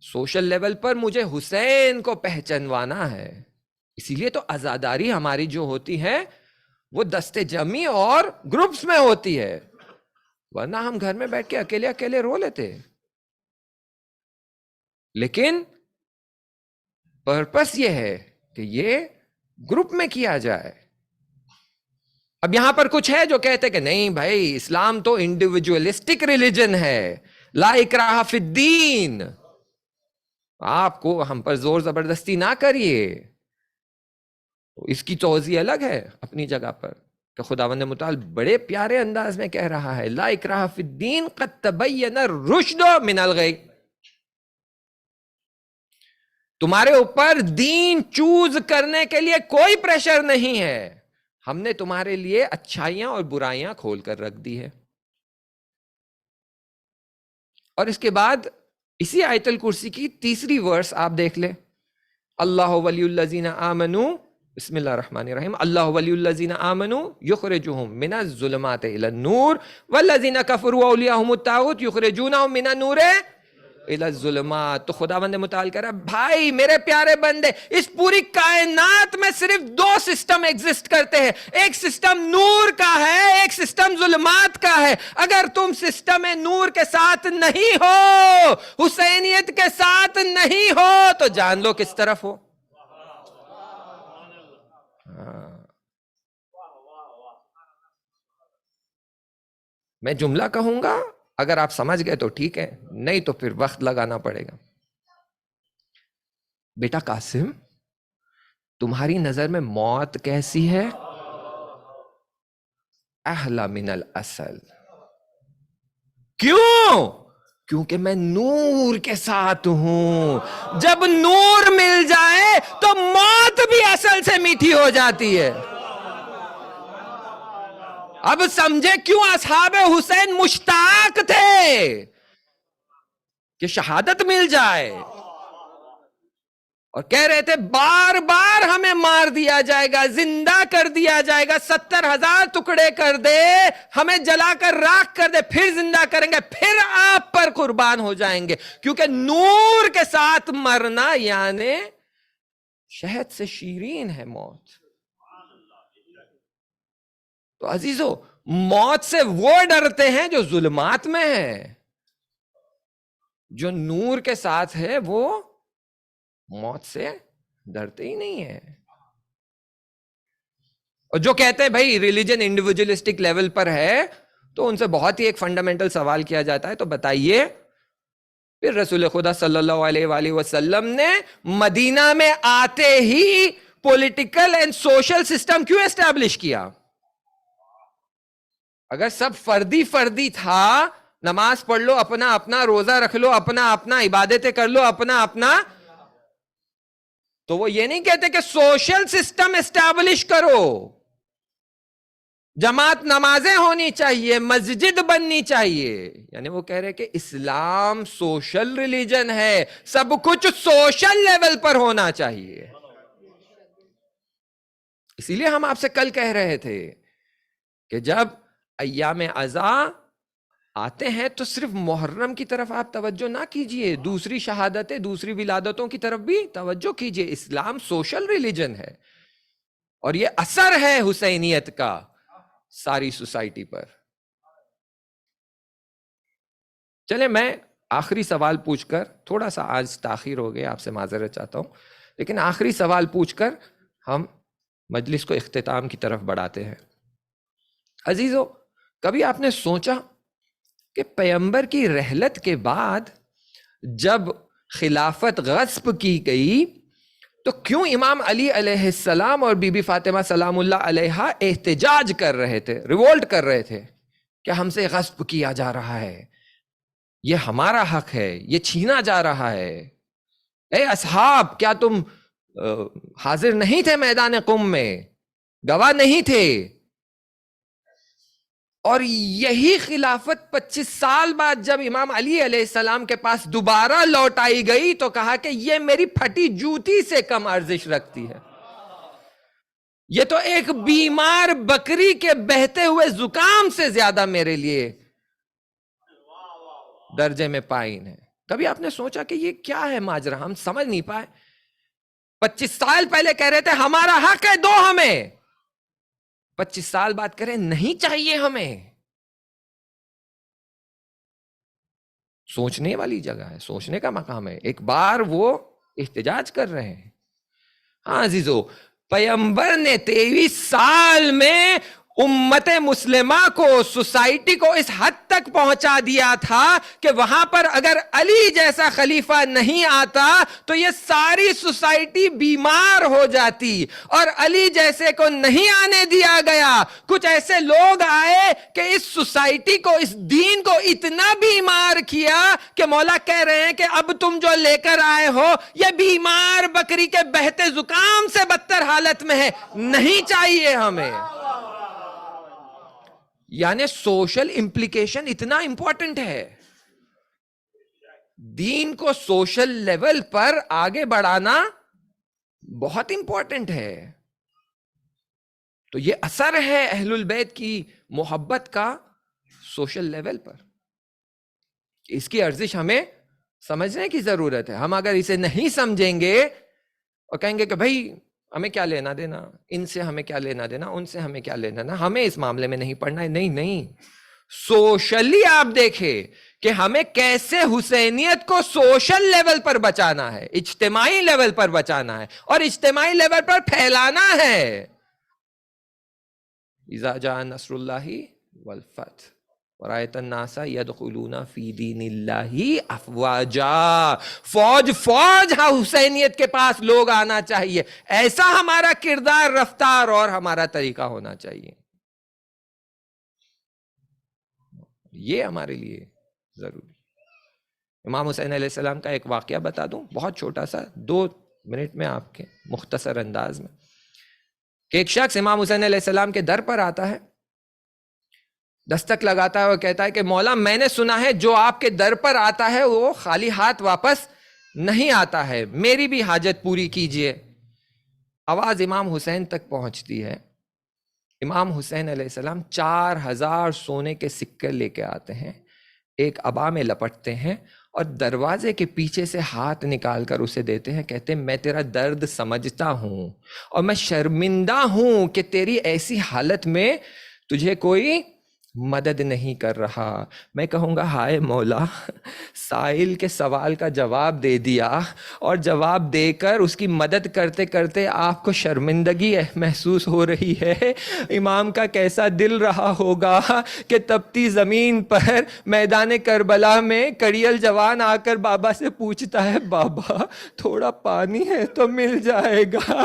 سوشل لیول پر مجھے حسین کو پہچانوانا ہے۔ اسی لیے تو عزاداری ہماری جو ہوتی ہے وہ دستے جمعی اور گروپس میں ہوتی ہے، ورنہ ہم گھر میں بیٹھ کے اکیلے اکیلے رو لیتے۔ لیکن پرپس یہ ہے کہ یہ گروپ میں کیا جائے۔ اب یہاں پر کچھ ہے جو کہتے کہ نہیں بھائی اسلام تو انڈیویجولسٹک ریلیجن ہے، لا اکراہ فی الدین، آپ کو ہم پر زور زبردستی نہ کریے۔ اس کی توضیح الگ ہے اپنی جگہ پر کہ خداوند متعال بڑے پیارے انداز میں کہہ رہا ہے لا اکراہ فی الدین قد تبین الرشد من الغی، تمہارے اوپر دین چوز کرنے کے لیے کوئی پریشر نہیں ہے، ہم نے تمہارے لیے اچھائیاں اور برائیاں کھول کر رکھ دی ہے۔ اور اس کے بعد اسی آیت الکرسی کی تیسری ورس آپ دیکھ لیں، اللہ ولی الذین آمنوا، بسم اللہ الرحمن الرحیم، اللہ ولی الذین آمنوا یخرجہم من الظلمات الی النور والذین کفروا اولیاءہم الطاغوت یخرجونہم من النور الی الظلمات۔ تو خداوند متعال کہہ رہا بھائی میرے پیارے بندے، اس پوری کائنات میں صرف 2 سسٹم ایگزسٹ کرتے ہیں، ایک سسٹم نور کا ہے، ایک سسٹم ظلمات کا ہے۔ اگر تم سسٹم نور کے ساتھ نہیں ہو، حسینیت کے ساتھ نہیں ہو، تو جان لو کس طرف ہو۔ میں جملہ کہوں گا، اگر آپ سمجھ گئے تو ٹھیک ہے، نہیں تو پھر وقت لگانا پڑے گا۔ بیٹا قاسم، تمہاری نظر میں موت کیسی ہے؟ احلی من الاصل۔ کیوں؟ کیونکہ میں نور کے ساتھ ہوں، جب نور مل جائے تو موت بھی اصل سے میٹھی ہو جاتی ہے۔ اب سمجھے کیوں اصحاب حسین مشتاق تھے کہ شہادت مل جائے، اور کہہ رہے تھے بار بار ہمیں مار دیا جائے گا، زندہ کر دیا جائے گا، 70,000 ٹکڑے کر دے، ہمیں جلا کر راکھ کر دے، پھر زندہ کریں گے، پھر آپ پر قربان ہو جائیں گے، کیونکہ نور کے ساتھ مرنا یعنی شہد سے شیرین ہے موت۔ تو عزیزو، موت سے وہ ڈرتے ہیں جو ظلمات میں ہے، جو نور کے ساتھ ہے وہ موت سے ڈرتے ہی نہیں ہے۔ اور جو کہتے ہیں بھائی ریلیجن انڈیویجولسٹک لیول پر ہے، تو ان سے بہت ہی ایک فنڈامنٹل سوال کیا جاتا ہے، تو بتائیے پھر رسول خدا صلی اللہ علیہ وآلہ وسلم نے مدینہ میں آتے ہی پولیٹیکل اینڈ سوشل سسٹم کیوں اسٹیبلش کیا؟ اگر سب فردی تھا، نماز پڑھ لو اپنا اپنا، روزہ رکھ لو اپنا اپنا، عبادتیں کر لو اپنا اپنا، تو وہ یہ نہیں کہتے کہ سوشل سسٹم اسٹیبلش کرو، جماعت نمازیں ہونی چاہیے، مسجد بننی چاہیے۔ یعنی وہ کہہ رہے کہ اسلام سوشل ریلیجن ہے، سب کچھ سوشل لیول پر ہونا چاہیے۔ اسی لیے ہم آپ سے کل کہہ رہے تھے کہ جب ایام عزا آتے ہیں تو صرف محرم کی طرف آپ توجہ نہ کیجئے، دوسری شہادتیں، دوسری ولادتوں کی طرف بھی توجہ کیجئے۔ اسلام سوشل ریلیجن ہے، اور یہ اثر ہے حسینیت کا ساری سوسائٹی پر. چلے میں آخری سوال پوچھ کر، تھوڑا سا آج تاخیر ہو گیا، آپ سے معذرت چاہتا ہوں، لیکن آخری سوال پوچھ کر ہم مجلس کو اختتام کی طرف بڑھاتے ہیں. عزیزو، کبھی آپ نے سوچا کہ پیغمبر کی رحلت کے بعد جب خلافت غصب کی گئی تو کیوں امام علی علیہ السلام اور بی بی فاطمہ سلام اللہ علیہا احتجاج کر رہے تھے، ریوولٹ کر رہے تھے کہ ہم سے غصب کیا جا رہا ہے، یہ ہمارا حق ہے، یہ چھینا جا رہا ہے. اے اصحاب، کیا تم حاضر نہیں تھے میدان قم میں، گواہ نہیں تھے؟ اور یہی خلافت 25 سال بعد جب امام علی علیہ السلام کے پاس دوبارہ لوٹ آئی گئی تو کہا کہ یہ میری پھٹی جوتی سے کم ارزش رکھتی ہے، یہ تو ایک بیمار بکری کے بہتے ہوئے زکام سے زیادہ میرے لیے درجے میں پائن ہے. کبھی آپ نے سوچا کہ یہ کیا ہے ماجرا؟ ہم سمجھ نہیں پائے. 25 سال پہلے کہہ رہے تھے ہمارا حق ہے، دو ہمیں، 25 سال بعد کہہ رہے نہیں چاہیے ہمیں. سوچنے والی جگہ ہے، سوچنے کا مقام ہے. ایک بار وہ احتجاج کر رہے ہیں. ہاں عزیزو، پیغمبر نے 23 سال میں امت مسلمہ کو، سوسائٹی کو اس حد تک پہنچا دیا تھا کہ وہاں پر اگر علی جیسا خلیفہ نہیں آتا تو یہ ساری سوسائٹی بیمار ہو جاتی، اور علی جیسے کو نہیں آنے دیا گیا. کچھ ایسے لوگ آئے کہ اس سوسائٹی کو، اس دین کو اتنا بیمار کیا کہ مولا کہہ رہے ہیں کہ اب تم جو لے کر آئے ہو یہ بیمار بکری کے بہتے زکام سے بدتر حالت میں ہے، نہیں چاہیے ہمیں. یعنی سوشل امپلیکیشن اتنا امپورٹنٹ ہے. دین کو سوشل لیول پر آگے بڑھانا بہت امپورٹنٹ ہے. تو یہ اثر ہے اہل البیت کی محبت کا سوشل لیول پر. اس کی ارزش ہمیں سمجھنے کی ضرورت ہے. ہم اگر اسے نہیں سمجھیں گے اور کہیں گے کہ بھائی ہمیں کیا لینا دینا، ان سے ہمیں کیا لینا دینا، ان سے ہمیں کیا لینا دینا، ہمیں اس معاملے میں نہیں پڑھنا ہے. نہیں، سوشلی آپ دیکھیں کہ ہمیں کیسے حسینیت کو سوشل لیول پر بچانا ہے، اجتماعی لیول پر بچانا ہے اور اجتماعی لیول پر پھیلانا ہے. اذا جاء نصر اللہ والفتح ورأیت الناس یدخلون فی دین اللہ افواجا. فوج حسینیت کے پاس لوگ آنا چاہیے. ایسا ہمارا کردار، رفتار اور ہمارا طریقہ ہونا چاہیے. یہ ہمارے لیے ضروری. امام حسین علیہ السلام کا ایک واقعہ بتا دوں، بہت چھوٹا سا، 2 منٹ میں آپ کے مختصر انداز میں، کہ ایک شخص امام حسین علیہ السلام کے در پر آتا ہے، دستک لگاتا ہے اور کہتا ہے کہ مولا میں نے سنا ہے جو آپ کے در پر آتا ہے وہ خالی ہاتھ واپس نہیں آتا ہے، میری بھی حاجت پوری کیجئے. آواز امام حسین تک پہنچتی ہے. امام حسین علیہ السلام 4000 سونے کے سکے لے کے آتے ہیں، ایک عبا میں لپٹتے ہیں اور دروازے کے پیچھے سے ہاتھ نکال کر اسے دیتے ہیں. کہتے ہیں میں تیرا درد سمجھتا ہوں اور میں شرمندہ ہوں کہ تیری ایسی حالت میں تجھے کوئی مدد نہیں کر رہا. میں کہوں گا ہائے مولا، سائل کے سوال کا جواب دے دیا اور جواب دے کر اس کی مدد کرتے کرتے آپ کو شرمندگی محسوس ہو رہی ہے. امام کا کیسا دل رہا ہوگا کہ تپتی زمین پر میدان کربلا میں کڑیل جوان آ کر بابا سے پوچھتا ہے بابا تھوڑا پانی ہے تو مل جائے گا.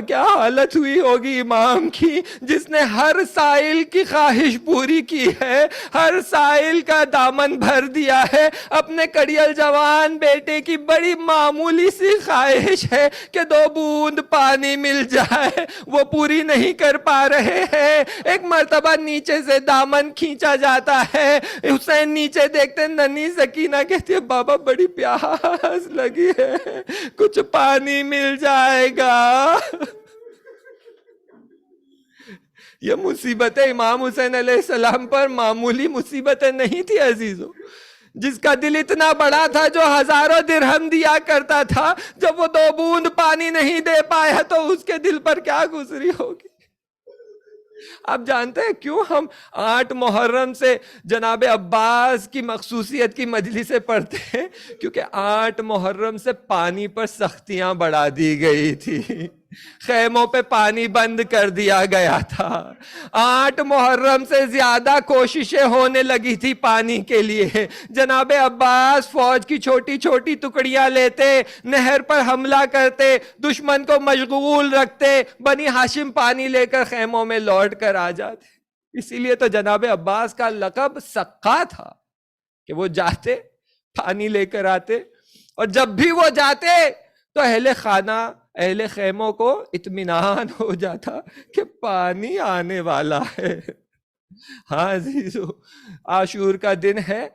کیا حالت ہوئی ہوگی امام کی، جس نے ہر سائل کی خواہش پوری کی ہے، ہر سائل کا دامن بھر دیا ہے. اپنے کڑیل جوان بیٹے کی بڑی معمولی سی خواہش ہے کہ 2 بوند پانی مل جائے، وہ پوری نہیں کر پا رہے ہیں. ایک مرتبہ نیچے سے دامن کھینچا جاتا ہے، حسین نیچے دیکھتے، ننھی سکینہ کہتی ہے بابا بڑی پیاس لگی ہے، کچھ پانی مل جائے گا. یہ مصیبتیں امام حسین علیہ السلام پر معمولی مصیبتیں نہیں تھی عزیزو. جس کا دل اتنا بڑا تھا، جو ہزاروں درہم دیا کرتا تھا، جب وہ 2 بوند پانی نہیں دے پایا تو اس کے دل پر کیا گزری ہوگی؟ آپ جانتے ہیں کیوں ہم 8 محرم سے جناب عباس کی مخصوصیت کی مجلسیں پڑھتے ہیں؟ کیونکہ 8 محرم سے پانی پر سختیاں بڑھا دی گئی تھی، خیموں پہ پانی بند کر دیا گیا تھا، 8 محرم سے زیادہ کوششیں ہونے لگی تھی پانی کے لیے۔ جناب عباس فوج کی چھوٹی چھوٹی ٹکڑیاں لیتے، نہر پر حملہ کرتے، دشمن کو مشغول رکھتے، بنی ہاشم پانی لے کر خیموں میں لوٹ کر آ جاتے۔ اسی لیے تو جناب عباس کا لقب سقا تھا کہ وہ جاتے، پانی لے کر آتے، اور جب بھی وہ جاتے تو اہل خانہ، اہل خیموں کو اطمینان ہو جاتا کہ پانی آنے والا ہے۔ ہاں عزیزو، عاشور کا دن ہے،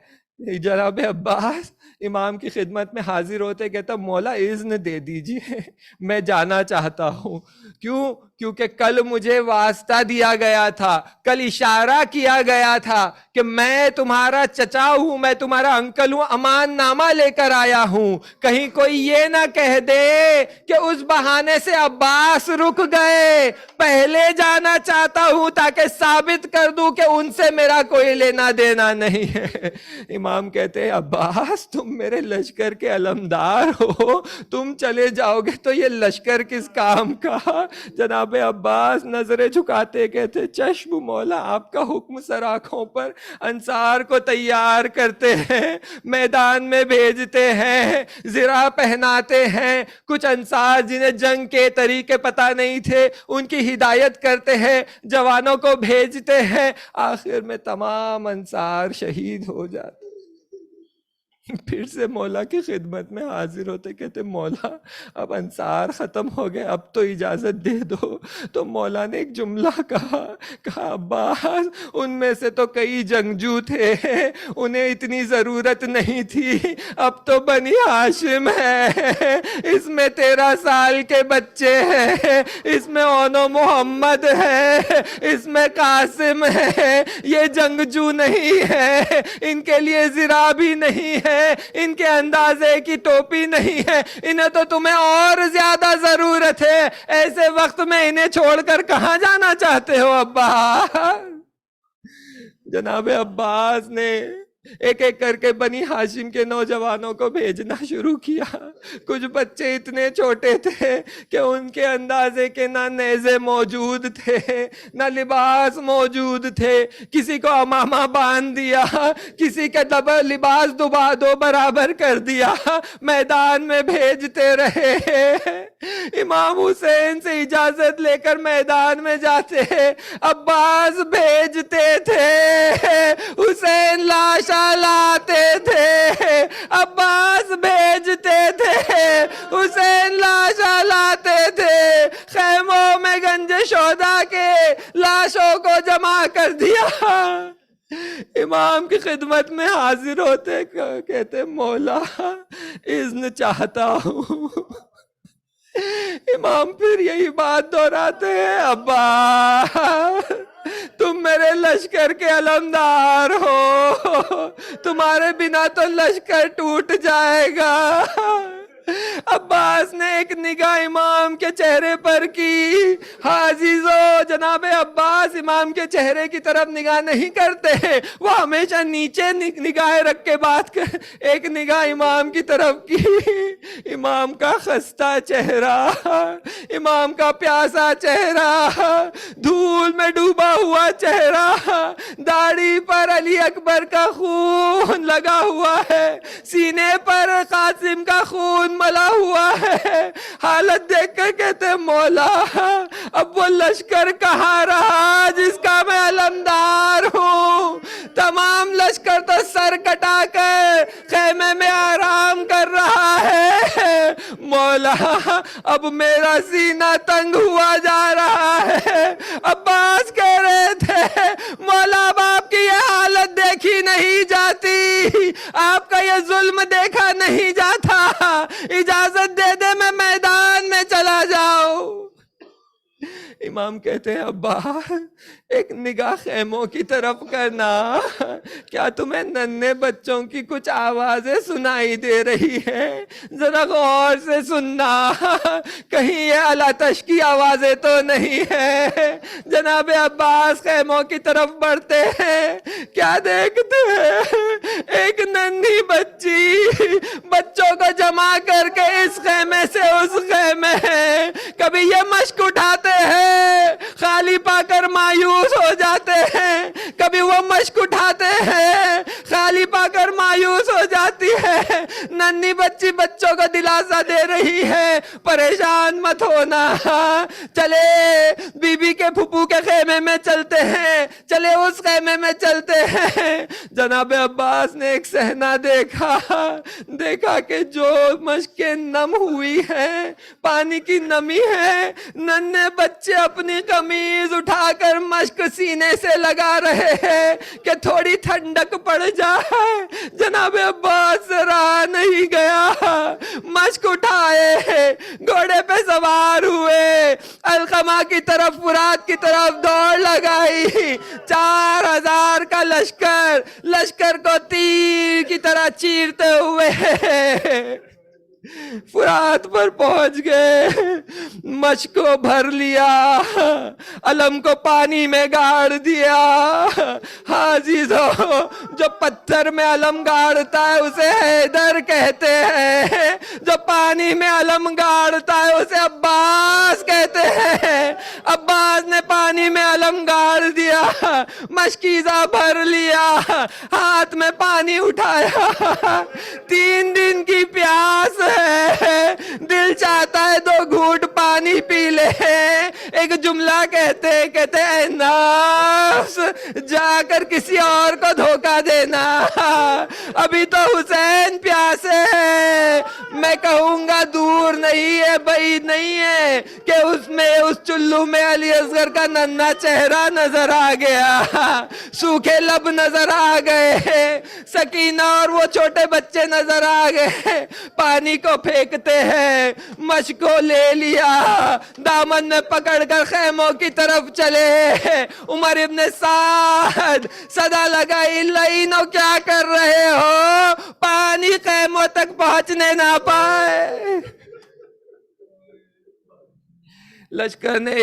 جناب عباس امام کی خدمت میں حاضر ہوتے، کہتا مولا اذن دے دیجئے، میں جانا چاہتا ہوں۔ کیوں؟ کیونکہ کل مجھے واسطہ دیا گیا تھا، کل اشارہ کیا گیا تھا کہ میں تمہارا چچا ہوں، میں تمہارا انکل ہوں، امان نامہ لے کر آیا ہوں، کہیں کوئی یہ نہ کہہ دے کہ اس بہانے سے عباس رک گئے، پہلے جانا چاہتا ہوں تاکہ ثابت کر دوں کہ ان سے میرا کوئی لینا دینا نہیں ہے۔ امام کہتے ہیں عباس تم میرے لشکر کے علمدار ہو، تم چلے جاؤ گے تو یہ لشکر کس کام کا؟ جناب عباس نظریں جھکاتے کہتے چشم مولا، آپ کا حکم سر آنکھوں پر۔ انصار کو تیار کرتے ہیں، میدان میں بھیجتے ہیں، زرہ پہناتے ہیں، کچھ انصار جنہیں جنگ کے طریقے پتہ نہیں تھے ان کی ہدایت کرتے ہیں، جوانوں کو بھیجتے ہیں، آخر میں تمام انصار شہید ہو جاتے۔ پھر سے مولا کی خدمت میں حاضر ہوتے، کہتے مولا اب انصار ختم ہو گئے، اب تو اجازت دے دو۔ تو مولا نے ایک جملہ کہا عباس ان میں سے تو کئی جنگجو تھے، انہیں اتنی ضرورت نہیں تھی، اب تو بنی ہاشم ہے، اس میں 13 سال کے بچے ہیں، اس میں اونو محمد ہے، اس میں قاسم ہے، یہ جنگجو نہیں ہے، ان کے لیے زرہ بھی نہیں ہے، ان کے اندازے کی ٹوپی نہیں ہے، انہیں تو تمہیں اور زیادہ ضرورت ہے، ایسے وقت میں انہیں چھوڑ کر کہاں جانا چاہتے ہو عباس؟ جناب عباس نے ایک ایک کر کے بنی ہاشم کے نوجوانوں کو بھیجنا شروع کیا۔ کچھ بچے اتنے چھوٹے تھے کہ ان کے اندازے کے نہ نیزے موجود تھے نہ لباس موجود تھے، کسی کو امامہ باندھ دیا، کسی کے لباس دو برابر کر دیا، میدان میں بھیجتے رہے۔ امام حسین سے اجازت لے کر میدان میں جاتے، عباس بھیجتے تھے، حسین لاشا لاتے تھے، عباس بھیجتے تھے، حسین لاشا لاتے تھے، خیموں میں گنج شہداء کے لاشوں کو جمع کر دیا۔ امام کی خدمت میں حاضر ہوتے، کہتے مولا اذن چاہتا ہوں۔ امام پھر یہی بات دہراتے ہیں عباس تم میرے لشکر کے علمدار ہو، تمہارے بنا تو لشکر ٹوٹ جائے گا۔ عباس نے ایک نگاہ امام کے چہرے پر کی۔ عزیزو، جناب عباس امام کے چہرے کی طرف نگاہ نہیں کرتے، وہ ہمیشہ نیچے نگاہ رکھ کے بات کر، ایک نگاہ امام کی طرف کی۔ امام کا خستہ چہرہ، امام کا پیاسا چہرہ، دھول میں ڈوبا ہوا چہرہ، داڑھی پر علی اکبر کا خون لگا ہوا ہے، سینے پر قاسم کا خون ملا ہوا ہے۔ حالت دیکھ کر کہتے مولا اب وہ لشکر کہاں رہا جس کا میں علمدار ہوں؟ تمام لشکر تو سر کٹا کر خیمے میں آرام کر رہا ہے۔ مولا اب میرا سینہ تنگ ہوا جا رہا ہے۔ عباس کہہ رہے تھے مولا اب آپ کی یہ حالت دیکھی نہیں جاتی، آپ کا یہ ظلم دیکھا نہیں جاتا، اجازت دے دے میں میدان میں چلا جاؤں۔ امام کہتے ہیں ابا ایک نگاہ خیموں کی طرف کرنا، کیا تمہیں ننھے بچوں کی کچھ آوازیں سنائی دے رہی ہیں؟ ذرا غور سے سننا، کہیں یہ الاتش کی آوازیں تو نہیں ہے؟ جناب عباس خیموں کی طرف بڑھتے ہیں، کیا دیکھتے ہیں؟ ایک ننھی بچی بچوں کو جمع کر کے اس خیمے سے اس خیمے، کبھی یہ مشق اٹھاتے ہیں خالی پا کر مایوس ہو جاتے ہیں، کبھی وہ مشق اٹھاتے ہیں خالی پا کر مایوس ہو جاتی ہے۔ ننھی بچی بچوں کو دلاسا دے رہی ہے پریشان مت ہونا، چلے بی بی کے پھپھو کے خیمے میں چلتے ہیں، چلے اس خیمے میں چلتے ہیں۔ جناب عباس نے ایک صحنہ دیکھا کہ جو مشقیں نم ہوئی ہیں، پانی کی نمی ہے، ننھے بچے اپنی قمیض اٹھا کر مشق سینے سے لگا رہے ہیں کہ تھوڑی ٹھنڈک پڑ جائے۔ جناب عباس سے رہا نہیں گیا، مشق اٹھائے، گھوڑے پہ سوار ہوئے، القمہ کی طرف، فرات کی طرف دوڑ لگائی۔ 4000 کا لشکر کو تیر کی طرح چیرتے ہوئے فرات پر پہنچ گئے، مشق کو بھر لیا، علم کو پانی میں گاڑ دیا۔ ہاں عزیزو، جو پتھر میں علم گاڑتا ہے اسے حیدر کہتے ہیں، جو پانی میں علم گاڑتا ہے اسے عباس کہتے ہیں۔ عباس نے پانی میں علم گاڑ دیا، مشکیزہ بھر لیا، ہاتھ میں پانی اٹھایا، 3 دن کی پیاس ہے، دل چاہتا ہے 2 گھونٹ پانی پی لے۔ ایک جملہ کہتے اے نفس، جا کر کسی اور کو دھوکہ دینا، ابھی تو حسین پیاسے ہیں۔ میں کہوں گا دور نہیں ہے، بعید نہیں ہے کہ اس چلو میں علی اصغر کا ننھا چہرہ نظر آ گیا، سوکھے لب نظر آ گئے، سکینہ اور وہ چھوٹے بچے نظر آ گئے۔ پانی کو پھینکتے ہیں، مشق کو لے لیا، دامن میں پکڑ کر خیموں کی طرف چلے۔ عمر ابن سعد صدا لگائی، لعینو کیا کر رہے ہو؟ پانی خیموں تک پہنچنے نہ پائے۔ لشکر نے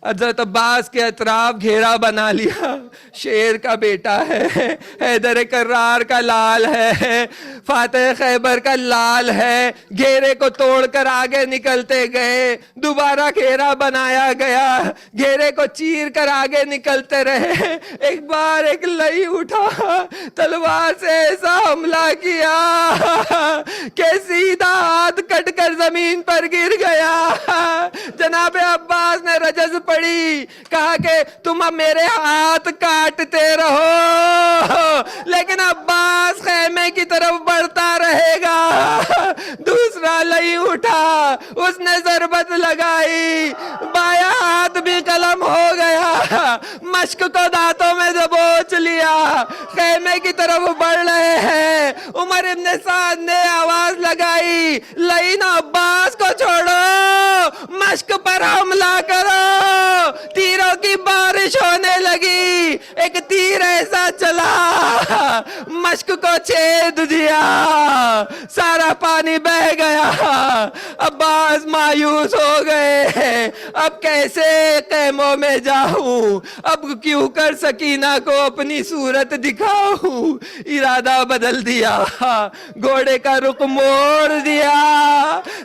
حضرت عباس کے اطراف گھیرا بنا لیا۔ شیر کا بیٹا ہے، حیدر کرار کا لال ہے، فاتح خیبر کا لال ہے۔ گھیرے کو توڑ کر آگے نکلتے گئے، دوبارہ گھیرا بنایا گیا، گھیرے کو چیر کر آگے نکلتے رہے۔ ایک بار ایک لئی اٹھا، تلوار سے ایسا حملہ کیا کہ سیدھا ہاتھ کٹ کر زمین پر گر گیا۔ جناب عباس نے رجز پڑی، کہا کہ تم اب میرے ہاتھ کاٹتے رہو، لیکن عباس خیمے کی طرف بڑھتا رہے گا۔ دوسرا لئی اٹھا، اس نے ضربت لگائی، بایاں ہاتھ بھی قلم ہو گیا، مشق کو دانتوں میں دبوچ لیا، خیمے کی طرف بڑھ رہے ہیں۔ عمر ابن سعد نے آواز لگائی، لعینو عباس کو چھوڑو، مشق پر حملہ کرو۔ تیروں کی بارش ہونے لگی، ایک تیر ایسا چلا، مشق کو چھید دیا، سارا پانی بہہ گیا۔ عباس مایوس ہو گئے، اب کیسے خیموں میں جاؤں، اب کیوں کر سکینہ کو اپنی صورت دکھاؤں۔ ارادہ بدل دیا، گھوڑے کا رخ موڑ دیا،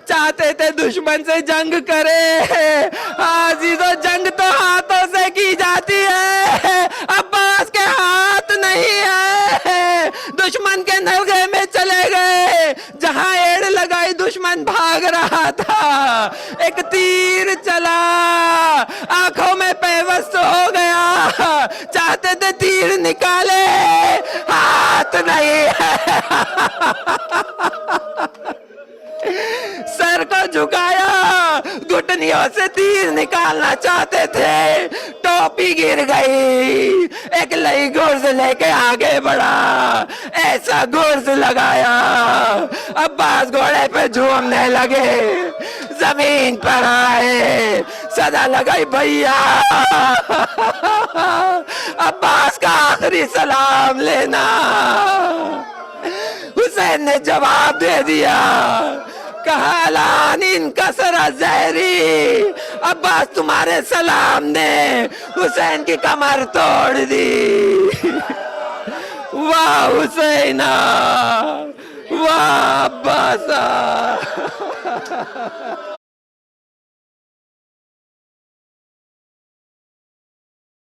چاہتے تھے دشمن سے جنگ کرے۔ عزیزو، جنگ تو ہاتھوں سے کی جاتی ہے، عباس کے ہاتھ نہیں ہے۔ دشمن کے نلغے میں چلے گئے، جہاں ایڑ لگائی دشمن بھاگ رہا تھا، ایک تیر چلا، آنکھوں میں پیوست ہو گیا، چاہتے تھے تیر نکالے، ہاتھ نہیں ہے۔ سر کو جھکایا، گھٹنیوں سے تیر نکالنا چاہتے تھے، ٹوپی گر گئی۔ ایک لئی گرز لے کے آگے بڑھا، ایسا گرز لگایا، عباس گھوڑے پہ جھومنے لگے، زمین پر آئے، صدا لگائی بھیا عباس کا آخری سلام لینا. حسین نے جواب دے دیا کہا الان انکسر الظہری، عباس تمہارے سلام نے حسین کی کمر توڑ دی. واہ حسینہ، واہ عباسہ.